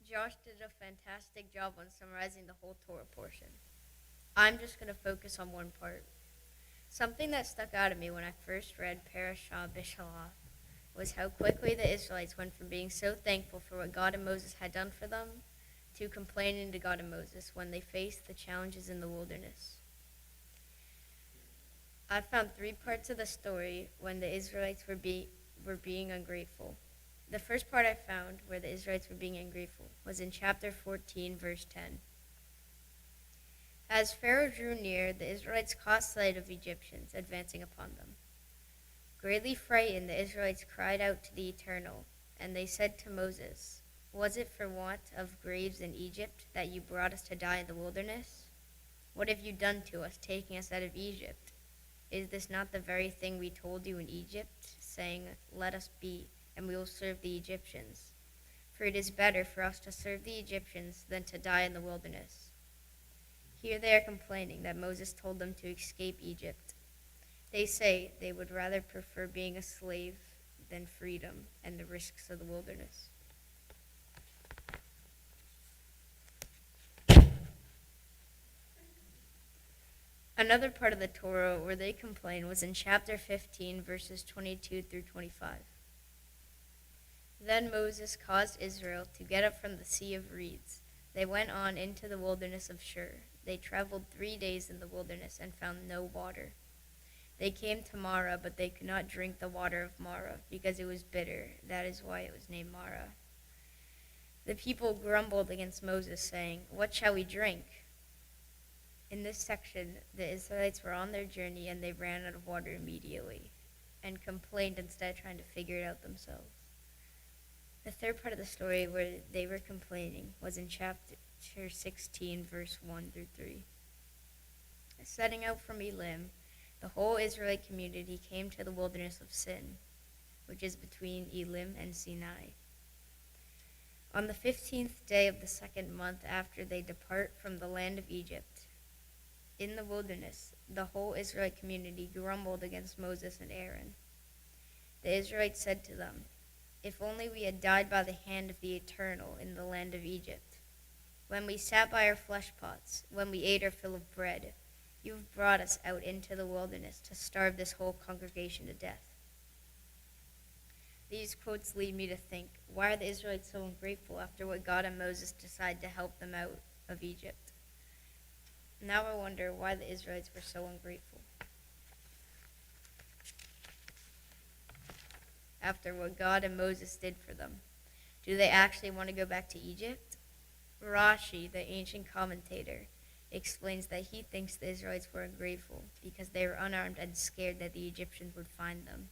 Josh did a fantastic job on summarizing the whole Torah portion. I'm just going to focus on one part. Something that stuck out at me when I first read Parashah Bishalach was how quickly the Israelites went from being so thankful for what God and Moses had done for them to complaining to God and Moses when they faced the challenges in the wilderness. I found 3 parts of the story when the Israelites were being ungrateful. The first part I found where the Israelites were being ungrateful was in chapter 14, verse 10. As Pharaoh drew near, the Israelites caught sight of Egyptians advancing upon them. Greatly frightened, the Israelites cried out to the Eternal, and they said to Moses, "Was it for want of graves in Egypt that you brought us to die in the wilderness? What have you done to us, taking us out of Egypt? Is this not the very thing we told you in Egypt, saying, 'Let us be, and we will serve the Egyptians'? For it is better for us to serve the Egyptians than to die in the wilderness." Here they are complaining that Moses told them to escape Egypt. They say they would rather prefer being a slave than freedom and the risks of the wilderness. Another part of the Torah where they complain was in chapter 15, verses 22 through 25. Then Moses caused Israel to get up from the Sea of Reeds. They went on into the wilderness of Shur. They traveled 3 days in the wilderness and found no water. They came to Marah, but they could not drink the water of Marah, because it was bitter. That is why it was named Marah. The people grumbled against Moses, saying, "What shall we drink?" In this section, the Israelites were on their journey and they ran out of water immediately and complained instead of trying to figure it out themselves. The third part of the story where they were complaining was in chapter 16, verse 1 through 3. Setting out from Elim, the whole Israelite community came to the wilderness of Sin, which is between Elim and Sinai. On the 15th day of the 2nd month after they depart from the land of Egypt, in the wilderness, the whole Israelite community grumbled against Moses and Aaron. The Israelites said to them, "If only we had died by the hand of the Eternal in the land of Egypt. When we sat by our flesh pots, when we ate our fill of bread, you've brought us out into the wilderness to starve this whole congregation to death." These quotes lead me to think, why are the Israelites so ungrateful after what God and Moses decided to help them out of Egypt? Now I wonder why the Israelites were so ungrateful. After what God and Moses did for them, do they actually want to go back to Egypt? Rashi, the ancient commentator, explains that he thinks the Israelites were ungrateful because they were unarmed and scared that the Egyptians would find them.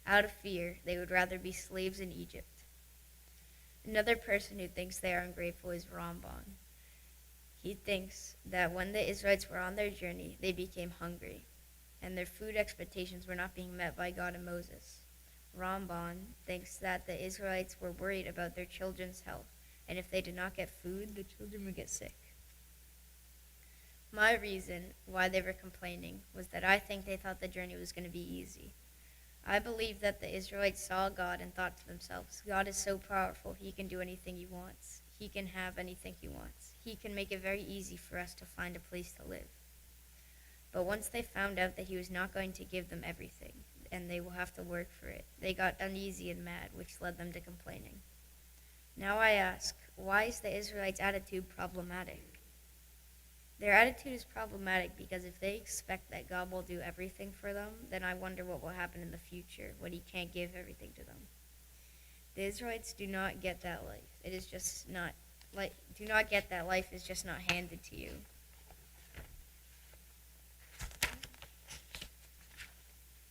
Out of fear, they would rather be slaves in Egypt. Another person who thinks they are ungrateful is Ramban. He thinks that when the Israelites were on their journey, they became hungry, and their food expectations were not being met by God and Moses. Ramban thinks that the Israelites were worried about their children's health, and if they did not get food, the children would get sick. My reason why they were complaining was that I think they thought the journey was going to be easy. I believe that the Israelites saw God and thought to themselves, God is so powerful, he can do anything he wants. He can have anything he wants. He can make it very easy for us to find a place to live. But once they found out that he was not going to give them everything, and they will have to work for it, they got uneasy and mad, which led them to complaining. Now I ask, why is the Israelites' attitude problematic? Their attitude is problematic because if they expect that God will do everything for them, then I wonder what will happen in the future when He can't give everything to them. The Israelites do not get that life. It is just not like do not get that life is just not handed to you.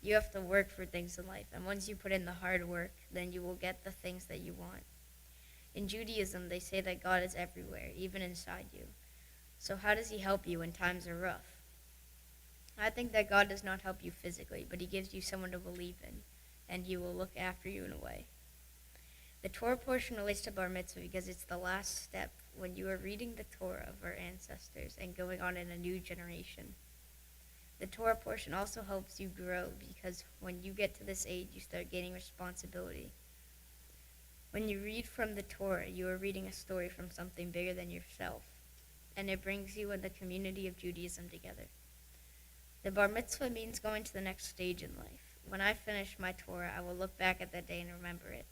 You have to work for things in life, and once you put in the hard work, then you will get the things that you want. In Judaism, they say that God is everywhere, even inside you. So how does He help you when times are rough? I think that God does not help you physically, but He gives you someone to believe in, and He will look after you in a way. The Torah portion relates to Bar Mitzvah because it's the last step when you are reading the Torah of our ancestors and going on in a new generation. The Torah portion also helps you grow because when you get to this age, you start gaining responsibility. When you read from the Torah, you are reading a story from something bigger than yourself, and it brings you and the community of Judaism together. The Bar Mitzvah means going to the next stage in life. When I finish my Torah, I will look back at that day and remember it.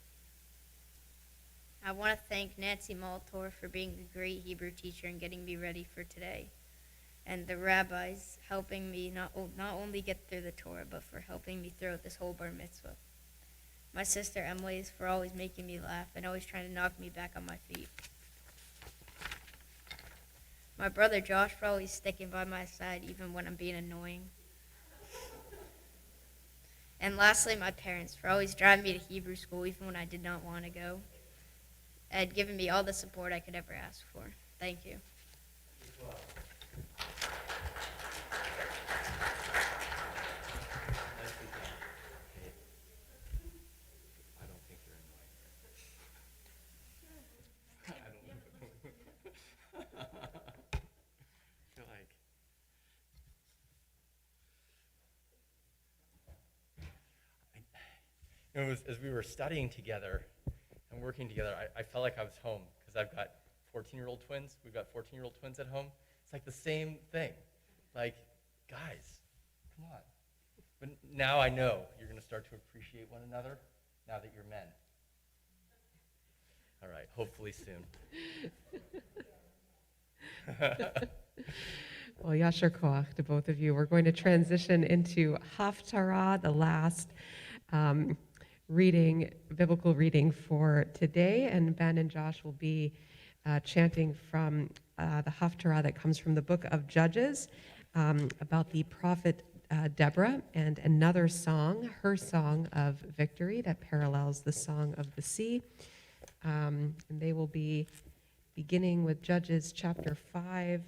I want to thank Nancy Moltor for being a great Hebrew teacher and getting me ready for today, and the rabbis helping me not only get through the Torah, but for helping me through this whole Bar Mitzvah. My sister Emily is for always making me laugh and always trying to knock me back on my feet. My brother Josh for always sticking by my side even when I'm being annoying. And lastly, my parents for always driving me to Hebrew school even when I did not want to go, and giving me all the support I could ever ask for. Thank you. I don't think you're annoying. I don't know. I feel like as we were studying together and working together, I felt like I was home because I've got 14-year-old twins. We've got 14-year-old twins at home. It's like the same thing. Like, guys, come on. But now I know you're going to start to appreciate one another now that you're men. All right, hopefully soon. Well, Yasher Koach to both of you. We're going to transition into Haftarah, the last biblical reading for today, and Ben and Josh will be chanting from the Haftarah that comes from the book of Judges about the prophet Deborah, and another song, her song of victory that parallels the song of the sea. And they will be beginning with Judges chapter 5,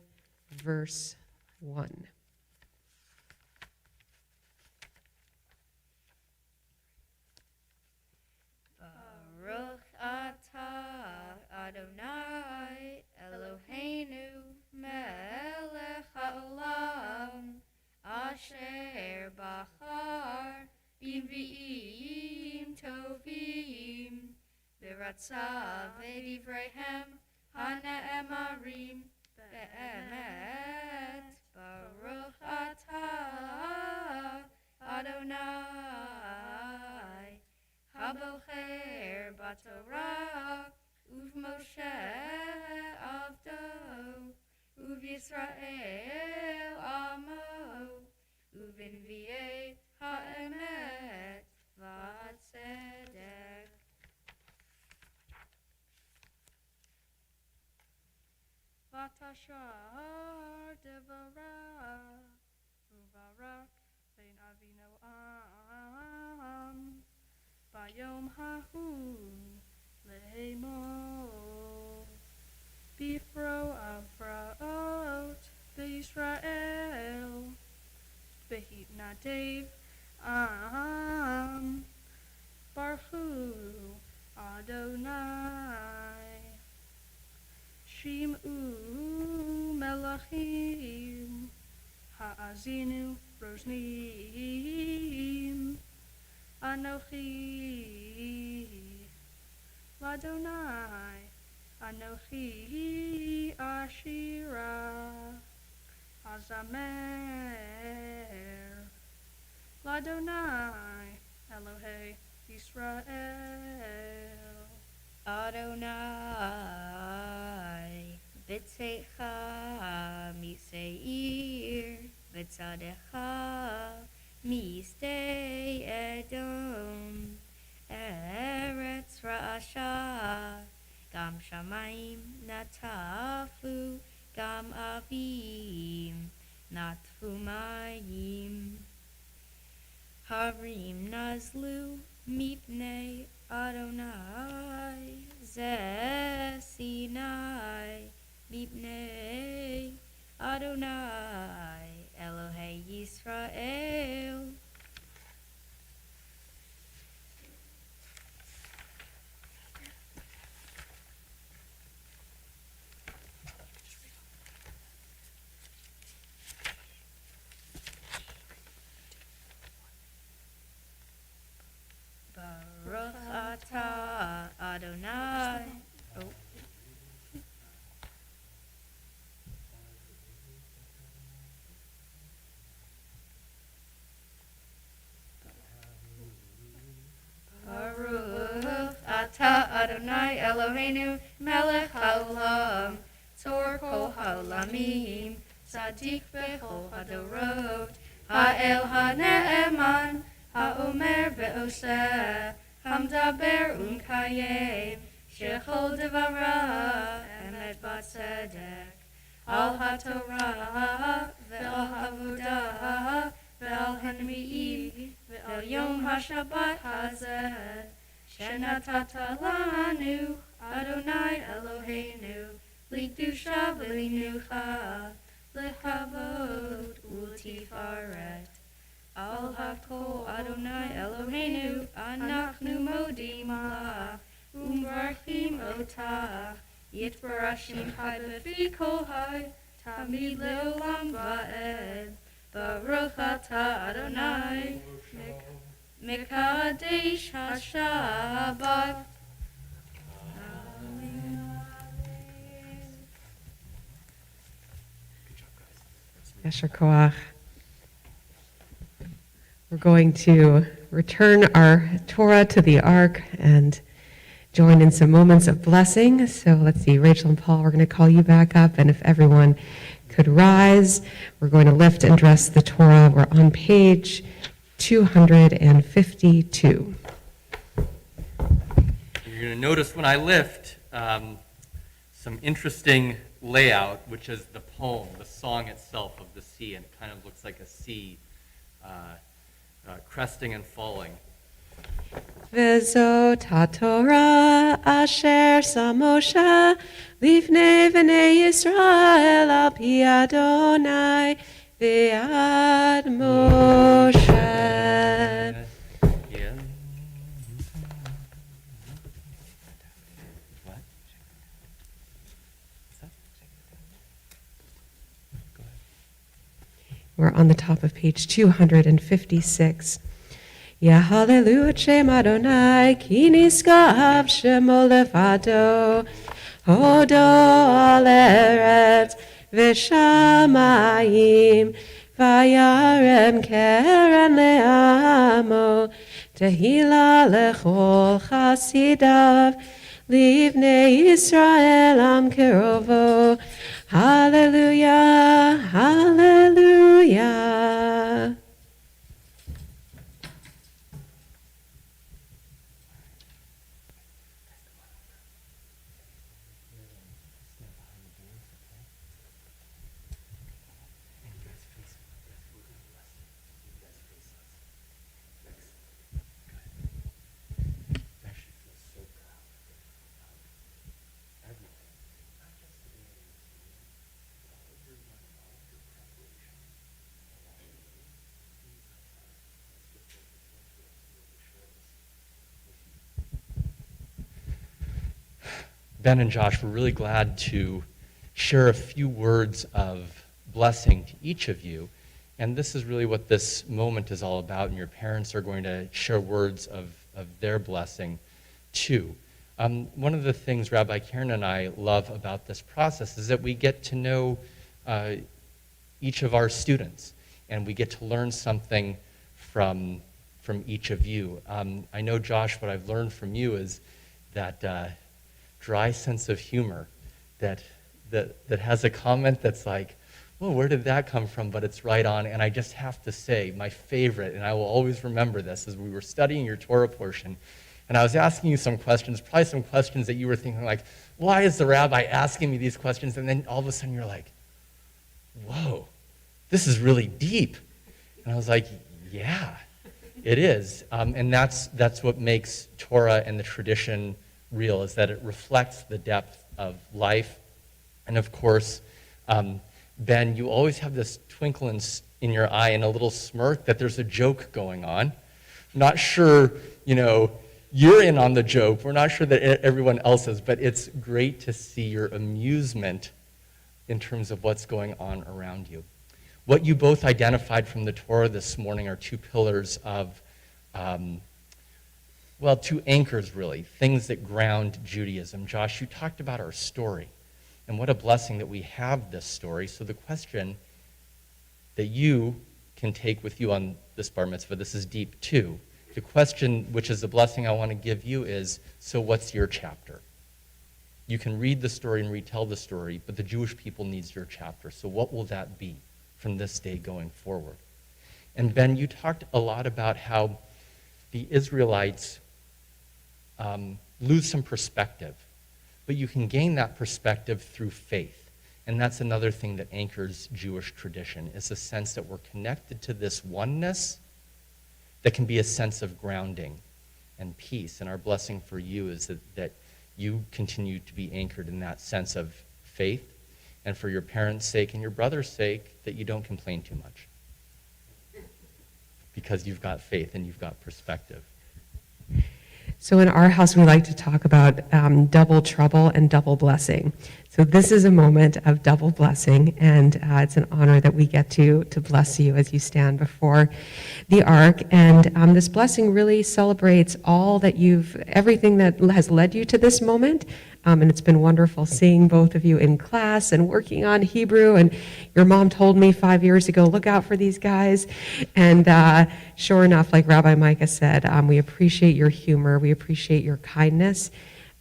verse 1. Baruch atah Adonai Eloheinu melech haolam asher bachar b'nvi'im tovim b'ratzav v'divreihem hane'emarim be'emet Baruch atah Adonai Habocher b'Torah u'v'Moshe avdo u'v'Yisrael amo u'v'nvi'ei ha'emet v'tzedek. V'tashar Devorah u'varak bein avino am Bayom hahu lehemor Bifro avraot B'Yisrael Behit nadev am Baruch Adonai Shim'u melachim Ha'azinu roznim Anochi Ladonai Anochi Ashira Azamer Ladonai Elohei Yisrael Adonai B'tzecha miseir, v'tzadecha misdei Edom. Eretz ra'asha, gam shamayim natafu, gam avim natfu mayim. Harim nazlu mipnei Adonai, Zeh Sinai mipnei Adonai, Elohei Yisrael. Baruch atah Adonai. Oh. Baruch atah Adonai Eloheinu melech haolam, tzor kol haolamim, tzadik bechol hadorot, ha'el ha'ne'eman, ha'omer ve'oseh, hamdaber u'mkayem, shechol devara, emet b'tzedek, al ha'torah ve'al ha'avodah ve'al hanmi'im ve'al yom ha'shabbat hazeh, shenatata lanu Adonai Eloheinu, likdusha v'linucha, lechavod u'tifaret. Al hakol Adonai Eloheinu, anachnu modim lah, umbarchim otah, yitbarashim chai befi kol hai, tamid leolam va'ed. Baruch atah Adonai, mekadesh hashabbat. Yasher Koach. We're going to return our Torah to the ark and join in some moments of blessing. So let's see, Rachel and Paul, we're going to call you back up. And if everyone could rise, we're going to lift and dress the Torah. We're on page 252. You're going to notice when I lift some interesting layout, which is the poem, the song itself of the sea, and it kind of looks like a sea cresting and falling. Vezot HaTorah asher sa Moshe lifnei v'nei Yisrael al pi Adonai v'ad Moshe. Yeah. What? What's that? Go ahead. We're on the top of page 256. Ya hallelujah Shem Adonai ki niskav shemo levado hodo al eretz v'shamayim vayarem keren le'amo tehila lechol chasidav livnei Yisrael am kerovo. Hallelujah, hallelujah. Ben and Josh, we're really glad to share a few words of blessing to each of you. And this is really what this moment is all about. And your parents are going to share words of their blessing too. One of the things Rabbi Karen and I love about this process is that we get to know each of our students, and we get to learn something from each of you. I know, Josh, what I've learned from you is that dry sense of humor that that has a comment that's like, well, where did that come from? But it's right on. And I just have to say, my favorite, and I will always remember this, is we were studying your Torah portion, and I was asking you some questions, probably some questions that you were thinking like, why is the rabbi asking me these questions? And then all of a sudden you're like, whoa, this is really deep. And I was like, yeah, it is. And that's what makes Torah and the tradition real, is that it reflects the depth of life. And of course, Ben, you always have this twinkle in your eye and a little smirk that there's a joke going on. Not sure, you're in on the joke. We're not sure that everyone else is, but it's great to see your amusement in terms of what's going on around you. What you both identified from the Torah this morning are two pillars of, two anchors really, things that ground Judaism. Josh, you talked about our story, and what a blessing that we have this story. So the question that you can take with you on this bar mitzvah, this is deep too. The question, which is the blessing I want to give you, is, so what's your chapter? You can read the story and retell the story, but the Jewish people needs your chapter. So what will that be from this day going forward? And Ben, you talked a lot about how the Israelites lose some perspective, but you can gain that perspective through faith. And that's another thing that anchors Jewish tradition, is a sense that we're connected to this oneness that can be a sense of grounding and peace. And our blessing for you is that you continue to be anchored in that sense of faith, and for your parents' sake and your brother's sake, that you don't complain too much, because you've got faith and you've got perspective. So in our house, we like to talk about double trouble and double blessing. So this is a moment of double blessing, and it's an honor that we get to bless you as you stand before the ark. And this blessing really celebrates everything that has led you to this moment. And it's been wonderful seeing both of you in class and working on Hebrew. And your mom told me 5 years ago, look out for these guys. And sure enough, like Rabbi Micah said, we appreciate your humor. We appreciate your kindness.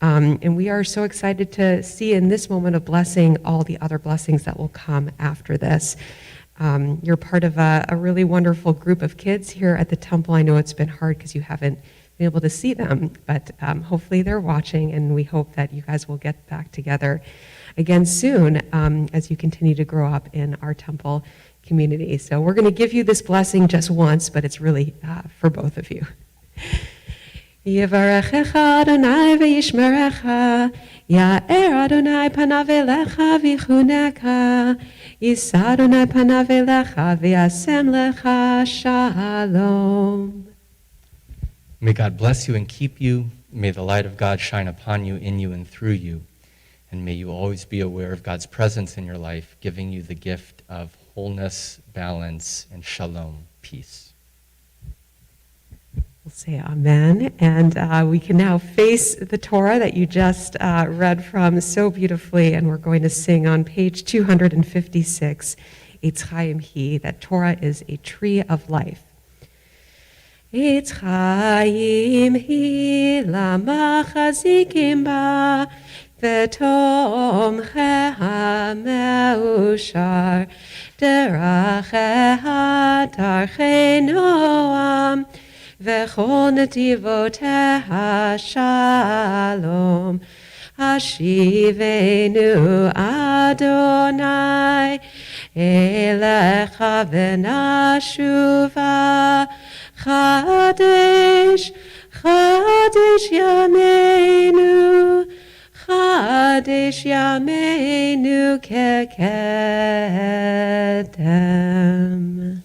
And we are so excited to see in this moment of blessing all the other blessings that will come after this. You're part of a really wonderful group of kids here at the temple. I know it's been hard because you haven't been able to see them, but hopefully they're watching, and we hope that you guys will get back together again soon as you continue to grow up in our temple community. So we're going to give you this blessing just once, but it's really for both of you. Yivarechecha Adonai v'yishmerecha, Ya'er Adonai panav elecha v'chuneka, Yisa Adonai panav elecha v'yasem lecha shalom. May God bless you and keep you. May the light of God shine upon you, in you, and through you. And may you always be aware of God's presence in your life, giving you the gift of wholeness, balance, and shalom, peace. We'll say amen. And we can now face the Torah that you just read from so beautifully. And we're going to sing on page 256, Eitz Chaim Hi, that Torah is a tree of life. Eitz Chaim Hi lama chazikim ba v'tomcheha me'ushar deracheha darchei noam v'chol netivoteha shalom hashivenu Adonai elecha v'nashuva Chadesh, Chadesh Yameinu, Chadesh Yameinu kekedem.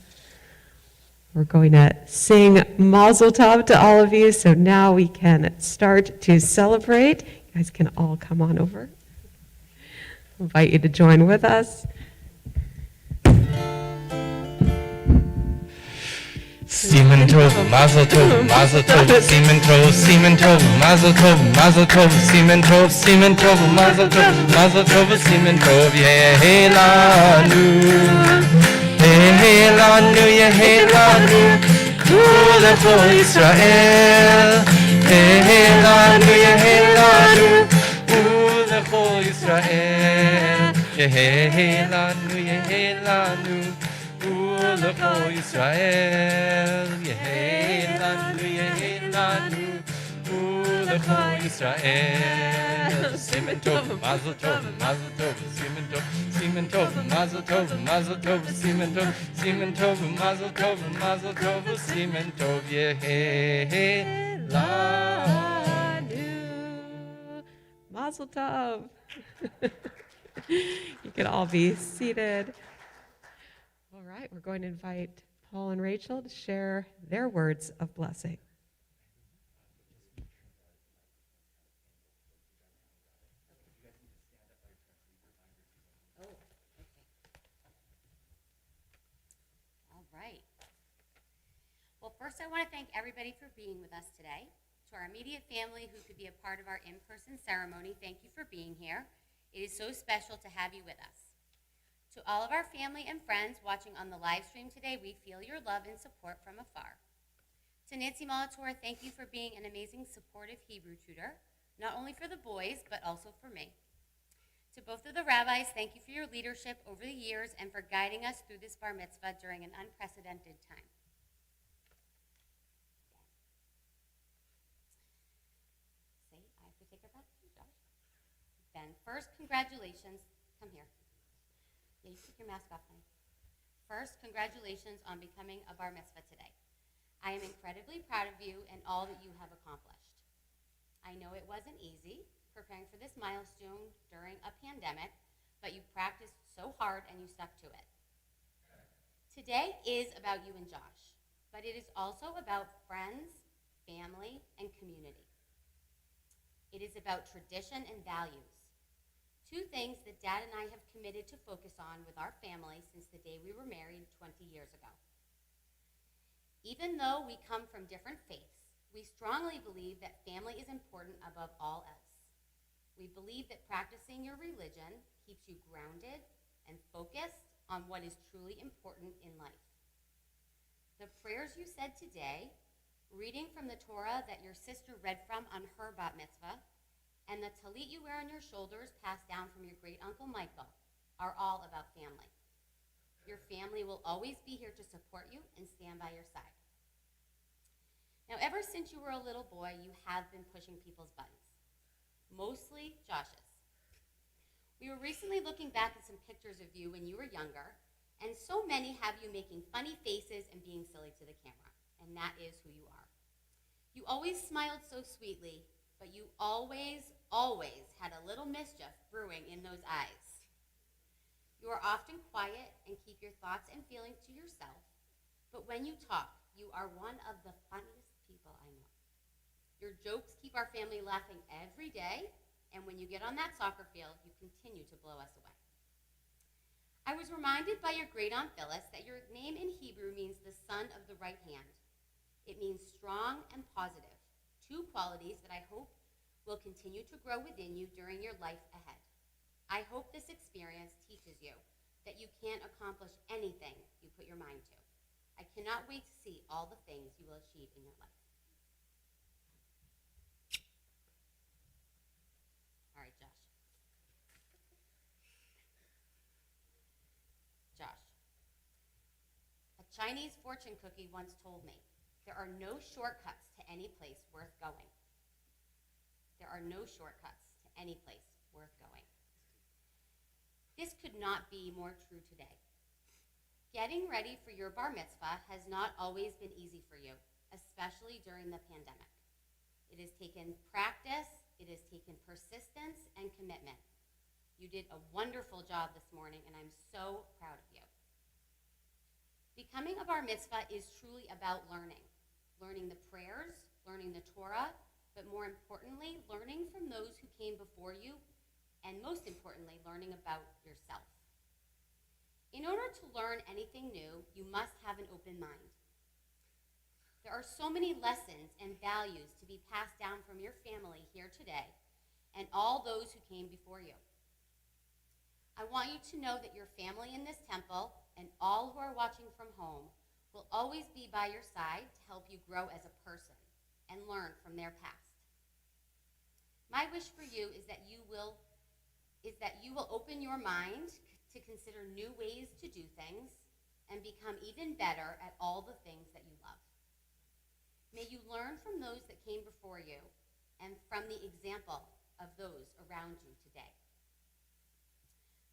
We're going to sing Mazel Tov to all of you, so now we can start to celebrate. You guys can all come on over. I invite you to join with us. Simen Tov, Mazel Tov, Mazel Tov, Simen Tov, Simen Tov, Mazel Tov, Mazel Tov, Simen Tov, Simen Tov, Mazel Tov, Mazel Tov, Simen Tov, Yehelanu, Yehelanu, Yehelanu, Kulecho Yisrael, Yehelanu, Yehelanu, Kulecho Yisrael. Yehei lanu, u'lecho Yisrael. Yehei lanu, u'lecho Yisrael. Siman tov, mazel tov, mazel tov, siman tov, siman tov, mazel tov, mazel tov, siman tov, siman tov, mazel tov, mazel tov, siman tov, Yehei lanu. Mazel tov. You can all be seated. All right, we're going to invite Paul and Rachel to share their words of blessing. All right. Well, first I want to thank everybody for being with us today. To our immediate family who could be a part of our in-person ceremony, thank you for being here. It is so special to have you with us. To all of our family and friends watching on the live stream today, we feel your love and support from afar. To Nancy Molitor, thank you for being an amazing, supportive Hebrew tutor, not only for the boys, but also for me. To both of the rabbis, thank you for your leadership over the years and for guiding us through this bar mitzvah during an unprecedented time. Say, I have to take a breath too, Josh. Ben, first, congratulations. Come here. Yeah, you take your mask off, honey. First, congratulations on becoming a bar mitzvah today. I am incredibly proud of you and all that you have accomplished. I know it wasn't easy preparing for this milestone during a pandemic, but you practiced so hard and you stuck to it. Today is about you and Josh, but it is also about friends, family, and community. It is about tradition and values. Two things that Dad and I have committed to focus on with our family since the day we were married 20 years ago. Even though we come from different faiths, we strongly believe that family is important above all else. We believe that practicing your religion keeps you grounded and focused on what is truly important in life. The prayers you said today, reading from the Torah that your sister read from on her bat mitzvah, and the talit you wear on your shoulders passed down from your great-uncle Michael are all about family. Your family will always be here to support you and stand by your side. Now, ever since you were a little boy, you have been pushing people's buttons, mostly Josh's. We were recently looking back at some pictures of you when you were younger, and so many have you making funny faces and being silly to the camera, and that is who you are. You always smiled so sweetly, but you always had a little mischief brewing in those eyes. You are often quiet and keep your thoughts and feelings to yourself, but when you talk, you are one of the funniest people I know. Your jokes keep our family laughing every day, and when you get on that soccer field, you continue to blow us away. I was reminded by your great-aunt Phyllis that your name in Hebrew means the son of the right hand. It means strong and positive, two qualities that I hope will continue to grow within you during your life ahead. I hope this experience teaches you that you can't accomplish anything you put your mind to. I cannot wait to see all the things you will achieve in your life. All right, Josh. Josh. A Chinese fortune cookie once told me, there are no shortcuts to any place worth going. There are no shortcuts to any place worth going. This could not be more true today. Getting ready for your bar mitzvah has not always been easy for you, especially during the pandemic. It has taken practice, it has taken persistence and commitment. You did a wonderful job this morning, and I'm so proud of you. Becoming a bar mitzvah is truly about learning. Learning the prayers, learning the Torah, but more importantly, learning from those who came before you, and most importantly, learning about yourself. In order to learn anything new, you must have an open mind. There are so many lessons and values to be passed down from your family here today, and all those who came before you. I want you to know that your family in this temple, and all who are watching from home, will always be by your side to help you grow as a person and learn from their past. My wish for you is that you will is that you will open your mind to consider new ways to do things and become even better at all the things that you love. May you learn from those that came before you and from the example of those around you today.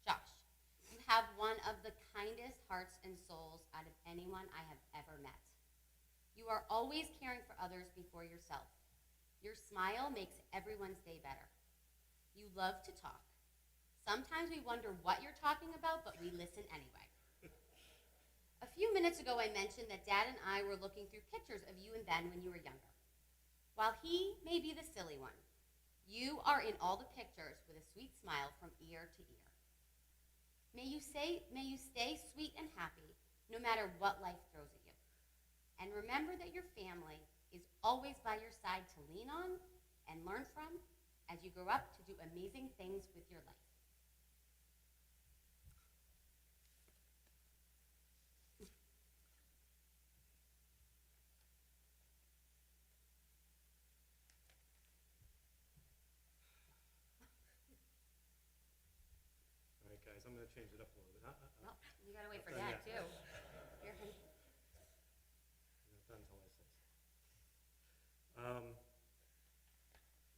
Josh, you have one of the kindest hearts and souls out of anyone I have ever met. You are always caring for others before yourself. Your smile makes everyone's day better. You love to talk. Sometimes we wonder what you're talking about, but we listen anyway. A few minutes ago, I mentioned that Dad and I were looking through pictures of you and Ben when you were younger. While he may be the silly one, you are in all the pictures with a sweet smile from ear to ear. May you stay sweet and happy no matter what life throws at you. And remember that your family is always by your side to lean on and learn from as you grow up to do amazing things with your life. All right, guys, I'm going to change it up a little bit. Well, you gotta wait for Yeah. Dad, too. You're- I'm not done until I say so.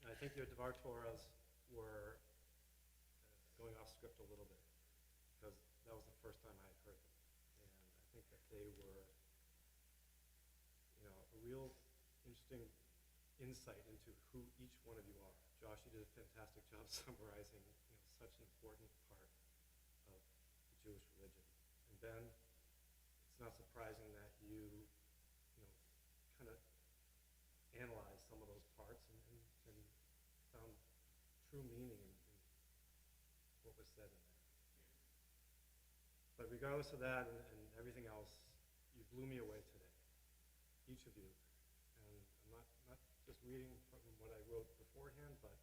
I think your Devar Torahs were going off script a little bit because that was the first time I had heard them. And I think that they were, a real interesting insight into who each one of you are. Josh, you did a fantastic job summarizing, such an important part of the Jewish religion. And Ben, it's not surprising that you kind of analyzed some of those parts and found true meaning in what was said in there. But regardless of that and everything else, you blew me away today, each of you. And I'm not just reading from what I wrote beforehand, but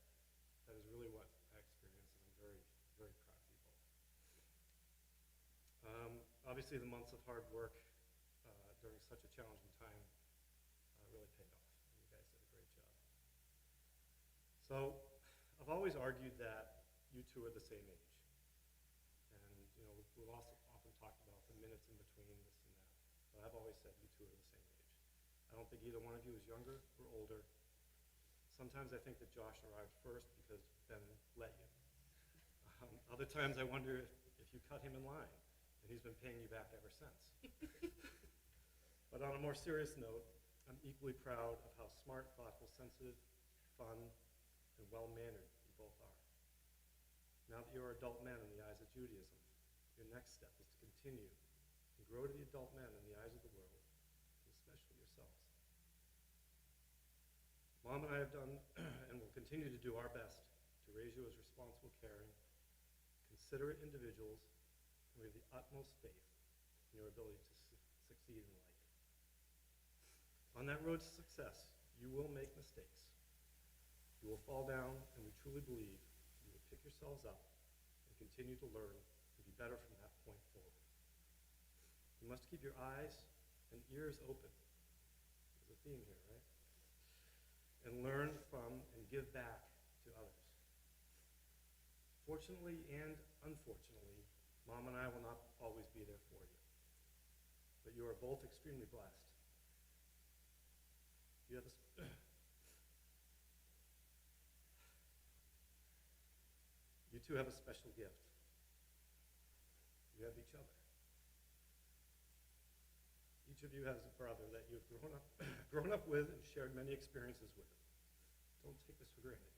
that is really what I experienced, and I'm very, very proud of you both. Obviously, the months of hard work during such a challenging time really paid off, and you guys did a great job. So, I've always argued that you two are the same age, and we've also often talked about the minutes in between this and that, but I've always said you two are the same age. I don't think either one of you is younger or older. Sometimes I think that Josh arrived first because Ben let you. Other times I wonder if you cut him in line, and he's been paying you back ever since. But on a more serious note, I'm equally proud of how smart, thoughtful, sensitive, fun, and well-mannered you both are. Now that you're adult men in the eyes of Judaism, your next step is to continue and grow to be adult men in the eyes of the world, and especially yourselves. Mom and I have done and will continue to do our best to raise you as responsible, caring, considerate individuals, and we have the utmost faith in your ability to succeed in life. On that road to success, you will make mistakes. You will fall down, and we truly believe you will pick yourselves up and continue to learn and be better from that point forward. You must keep your eyes and ears open. There's a theme here, right? And learn from and give back to others. Fortunately and unfortunately, Mom and I will not always be there for you. But you are both extremely blessed. You have you two have a special gift. You have each other. Each of you has a brother that you've grown up with and shared many experiences with. Don't take this for granted.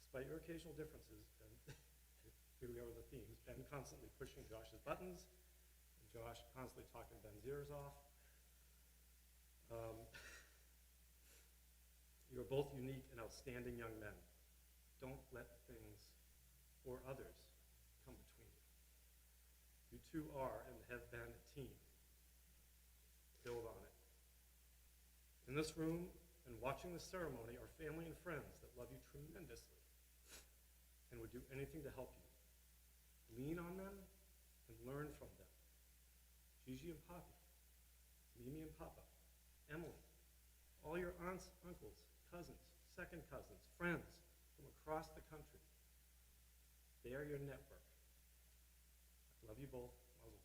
Despite your occasional differences, Ben, here we go with the themes, Ben constantly pushing Josh's buttons, and Josh constantly talking Ben's ears off. You are both unique and outstanding young men. Don't let things or others come between you. You two are and have been a team. Build on it. In this room and watching the ceremony are family and friends that love you tremendously and would do anything to help you. Lean on them and learn from them. Gigi and Poppy, Mimi and Papa, Emily, all your aunts, uncles, cousins, second cousins, friends, from across the country. They are your network. I love you both. Mazel tov.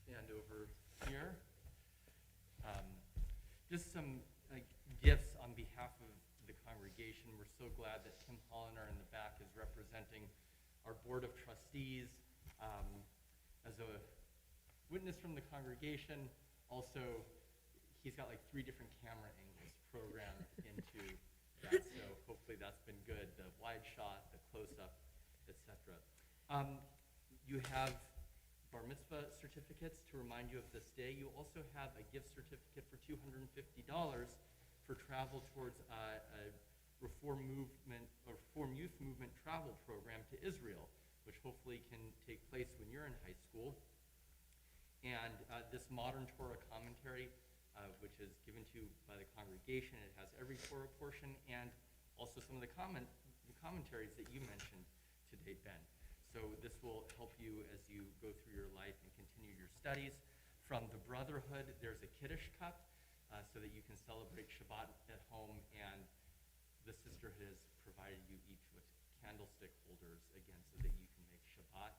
Stand over here. Just some gifts on behalf of the congregation. We're so glad that Tim Holliner in the back is representing our Board of Trustees as a witness from the congregation. Also, he's got like 3 different camera angles programmed into that, so hopefully that's been good. The wide shot, the close-up, etc. You have Bar Mitzvah certificates to remind you of this day. You also have a gift certificate for $250 for travel towards a Reform Youth Movement travel program to Israel, which hopefully can take place when you're in high school. And this modern Torah commentary, which is given to you by the congregation, it has every Torah portion and also some of the commentaries that you mentioned today, Ben. So this will help you as you go through your life and continue your studies. From the Brotherhood, there's a Kiddush cup so that you can celebrate Shabbat at home, and the sisterhood has provided you each with candlestick holders, again, so that you can make Shabbat.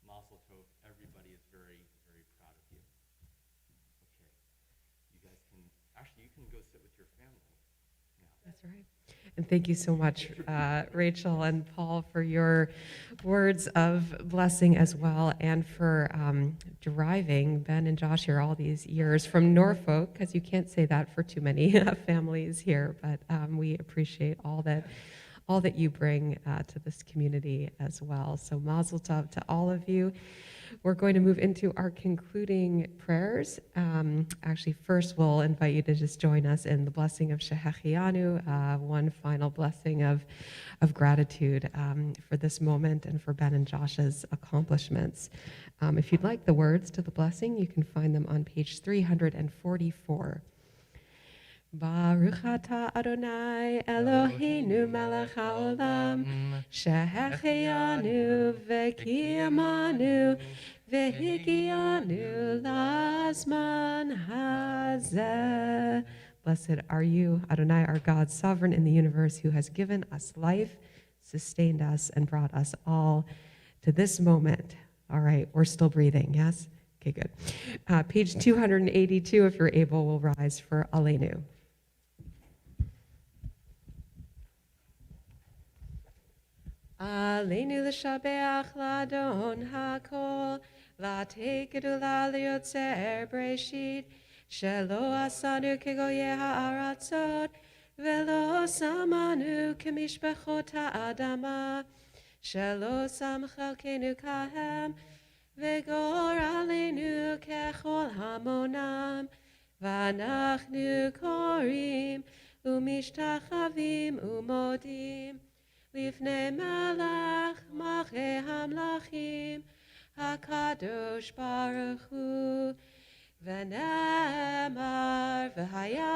Mazel tov. Everybody is very, very proud of you. Okay. You guys can, actually, you can go sit with your family. That's right. And thank you so much, Rachel and Paul, for your words of blessing as well, and for driving Ben and Josh here all these years from Norfolk, because you can't say that for too many families here, but we appreciate all that you bring to this community as well. So mazel tov to all of you. We're going to move into our concluding prayers. Actually, first we'll invite you to just join us in the blessing of Shehechianu, one final blessing of gratitude for this moment and for Ben and Josh's accomplishments. If you'd like the words to the blessing, you can find them on page 344. Baruch atah Adonai Eloheinu melech haolam shehechianu v'kiyamanu v'higianu lazman hazeh. Blessed are you, Adonai, our God, sovereign in the universe, who has given us life, sustained us, and brought us all to this moment. All right, we're still breathing, yes? Okay, good. Page 282, if you're able, will rise for Aleinu. Aleinu l'shabeach l'adon hakol, l'tekedu l'yotzer breshit, shelo asanu kegoye ha'aratzot, velo samanu kemishpachot ha'adama, shelo sam chalkenu kahem, v'gor aleinu kechol hamonam, v'anachnu korim, umishtachavim umodim, Lifnei Melech Malchei Hamlachim HaKadosh Baruch Hu V'nemar V'haya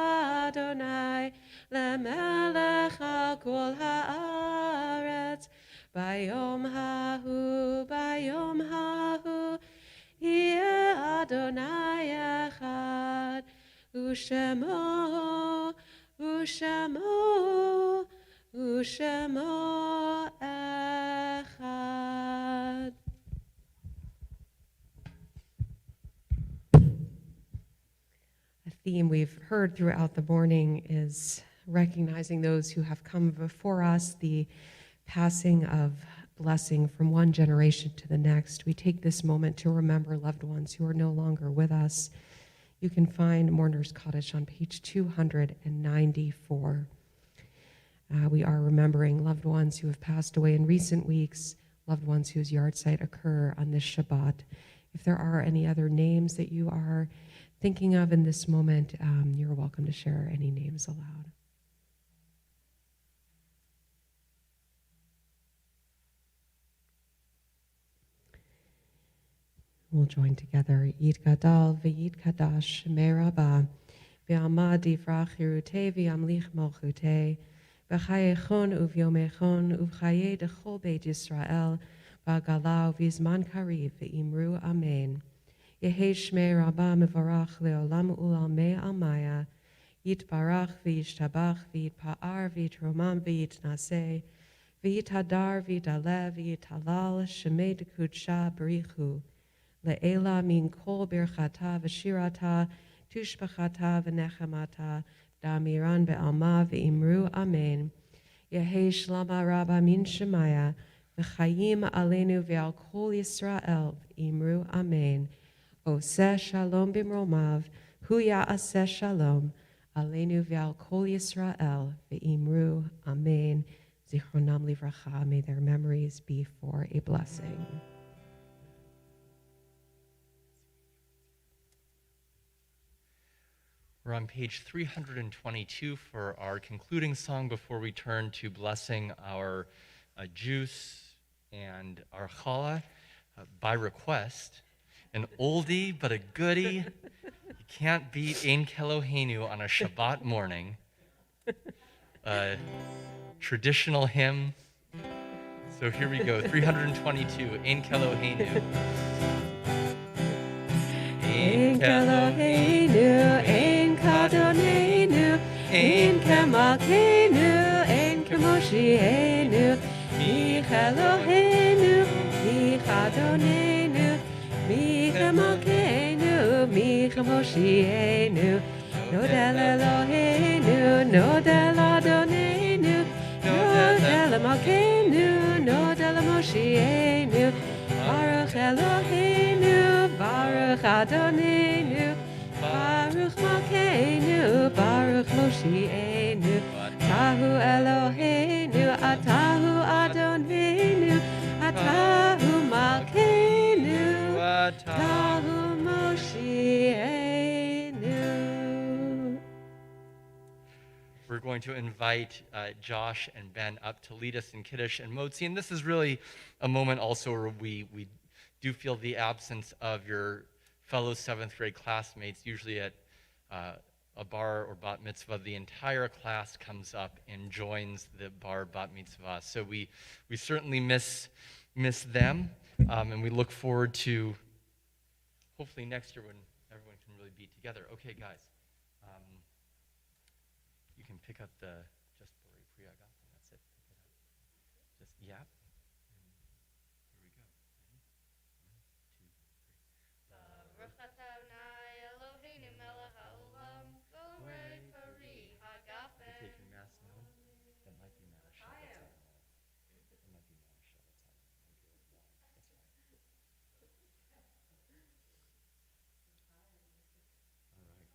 Adonai Lemelech Al Kol Haaretz Bayom Hahu Yeh Adonai Echad Ushemo Ushemo Echad. A theme we've heard throughout the morning is recognizing those who have come before us, the passing of blessing from one generation to the next. We take this moment to remember loved ones who are no longer with us. You can find Mourner's Cottage on page 294. We are remembering loved ones who have passed away in recent weeks, loved ones whose yahrzeit occur on this Shabbat. If there are any other names that you are thinking of in this moment, you're welcome to share any names aloud. We'll join together. Yid Gadal v'Yid Kadash Merabah v'Amad Yifrach Yerutei v'Yamlich Malchutei v'Chayechon uv'Yomechon uv'Chaye Dechol Beit Yisrael v'Agalau v'Zman Kariv v'Imru Amen. Yehi Shmei Rabbah Mevarach Leolam U'Almei Almaya Yitbarach v'Yishtabach v'Yitpa'ar v'Yitromam v'Yitnaseh v'Yitadar v'Yidaleh v'Yitalal Shemei Dekudsha Barichu Le'ela min kol birchata v'shirata tushbachata v'nechamata damiran be'alma v'imru amen. Yehi shlama rabba min shemaya v'chayim alenu v'al kol Yisrael v'imru amen. Oseh shalom b'mromav hu ya'aseh shalom alenu v'al kol Yisrael v'imru amen. Zichronam livracha, may their memories be for a blessing. We're on page 322 for our concluding song before we turn to blessing our juice and our challah by request. An oldie but a goodie. You can't beat Ein Kelohenu on a Shabbat morning. A traditional hymn. So here we go, 322, Ein Kelohenu. Ein Kelohenu, Ein Kadonenu, Ein Kemalkenu, Ein Kemoshienu, Mi Elohenu, Mi Kadonenu, Mi Kemalkenu, Mi Kemoshienu, Nodel Elohenu, Nodel Adonenu, Nodel Malkenu, Nodel Moshienu, Baruch Elohenu, Baruch Adonenu, Baruch Malkeinu, Baruch Moshienu, Atahu Eloheinu, Atahu Adonenu, Atahu Malkeinu, Atahu Moshienu. We're going to invite Josh and Ben up to lead us in Kiddush and Motzi. And this is really a moment also where we do feel the absence of your fellow 7th grade classmates. Usually at a bar or bat mitzvah, the entire class comes up and joins the bar bat mitzvah. So we certainly miss them, and we look forward to hopefully next year when everyone can really be together. Okay, guys, you can pick up the just Bori Priyaga, and that's it. Pick it up. Just yap. And here we go. Ready? 1, 2, 3. Baruch atah Adonai Eloheinu melech haolam, borei pari hagafen. Take your mask now. That might be not a Shabbat Shalom. It might be not a Shabbat Shalom. That's fine. All right.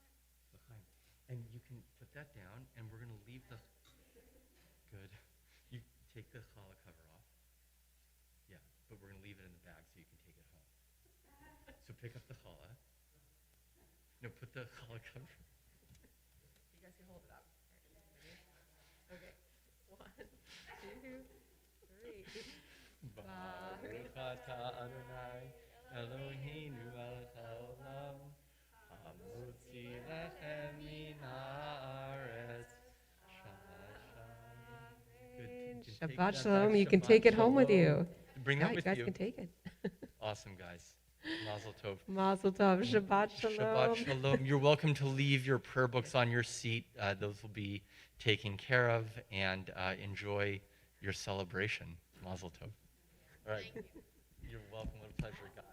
L'chaim. And you can put that down, and we're going to leave the... Good. You take the challah cover off. Yeah, but we're going to leave it in the bag so you can take it home. So pick up the challah. No, put the challah cover. You guys can hold it up. Okay. 1, 2, 3. Baruch atah Adonai Eloheinu melech haolam, hamotzi lechem min haaretz. Shabbat Shalom. You can take it home with you. Bring Yeah, that you with guys you. can take it. Awesome, guys. Mazel tov. Mazel tov. Shabbat Shalom. Shabbat Shalom. You're welcome to leave your prayer books on your seat. Those will be taken care of, and enjoy your celebration. Mazel tov. All right. You're welcome. What a pleasure, guys.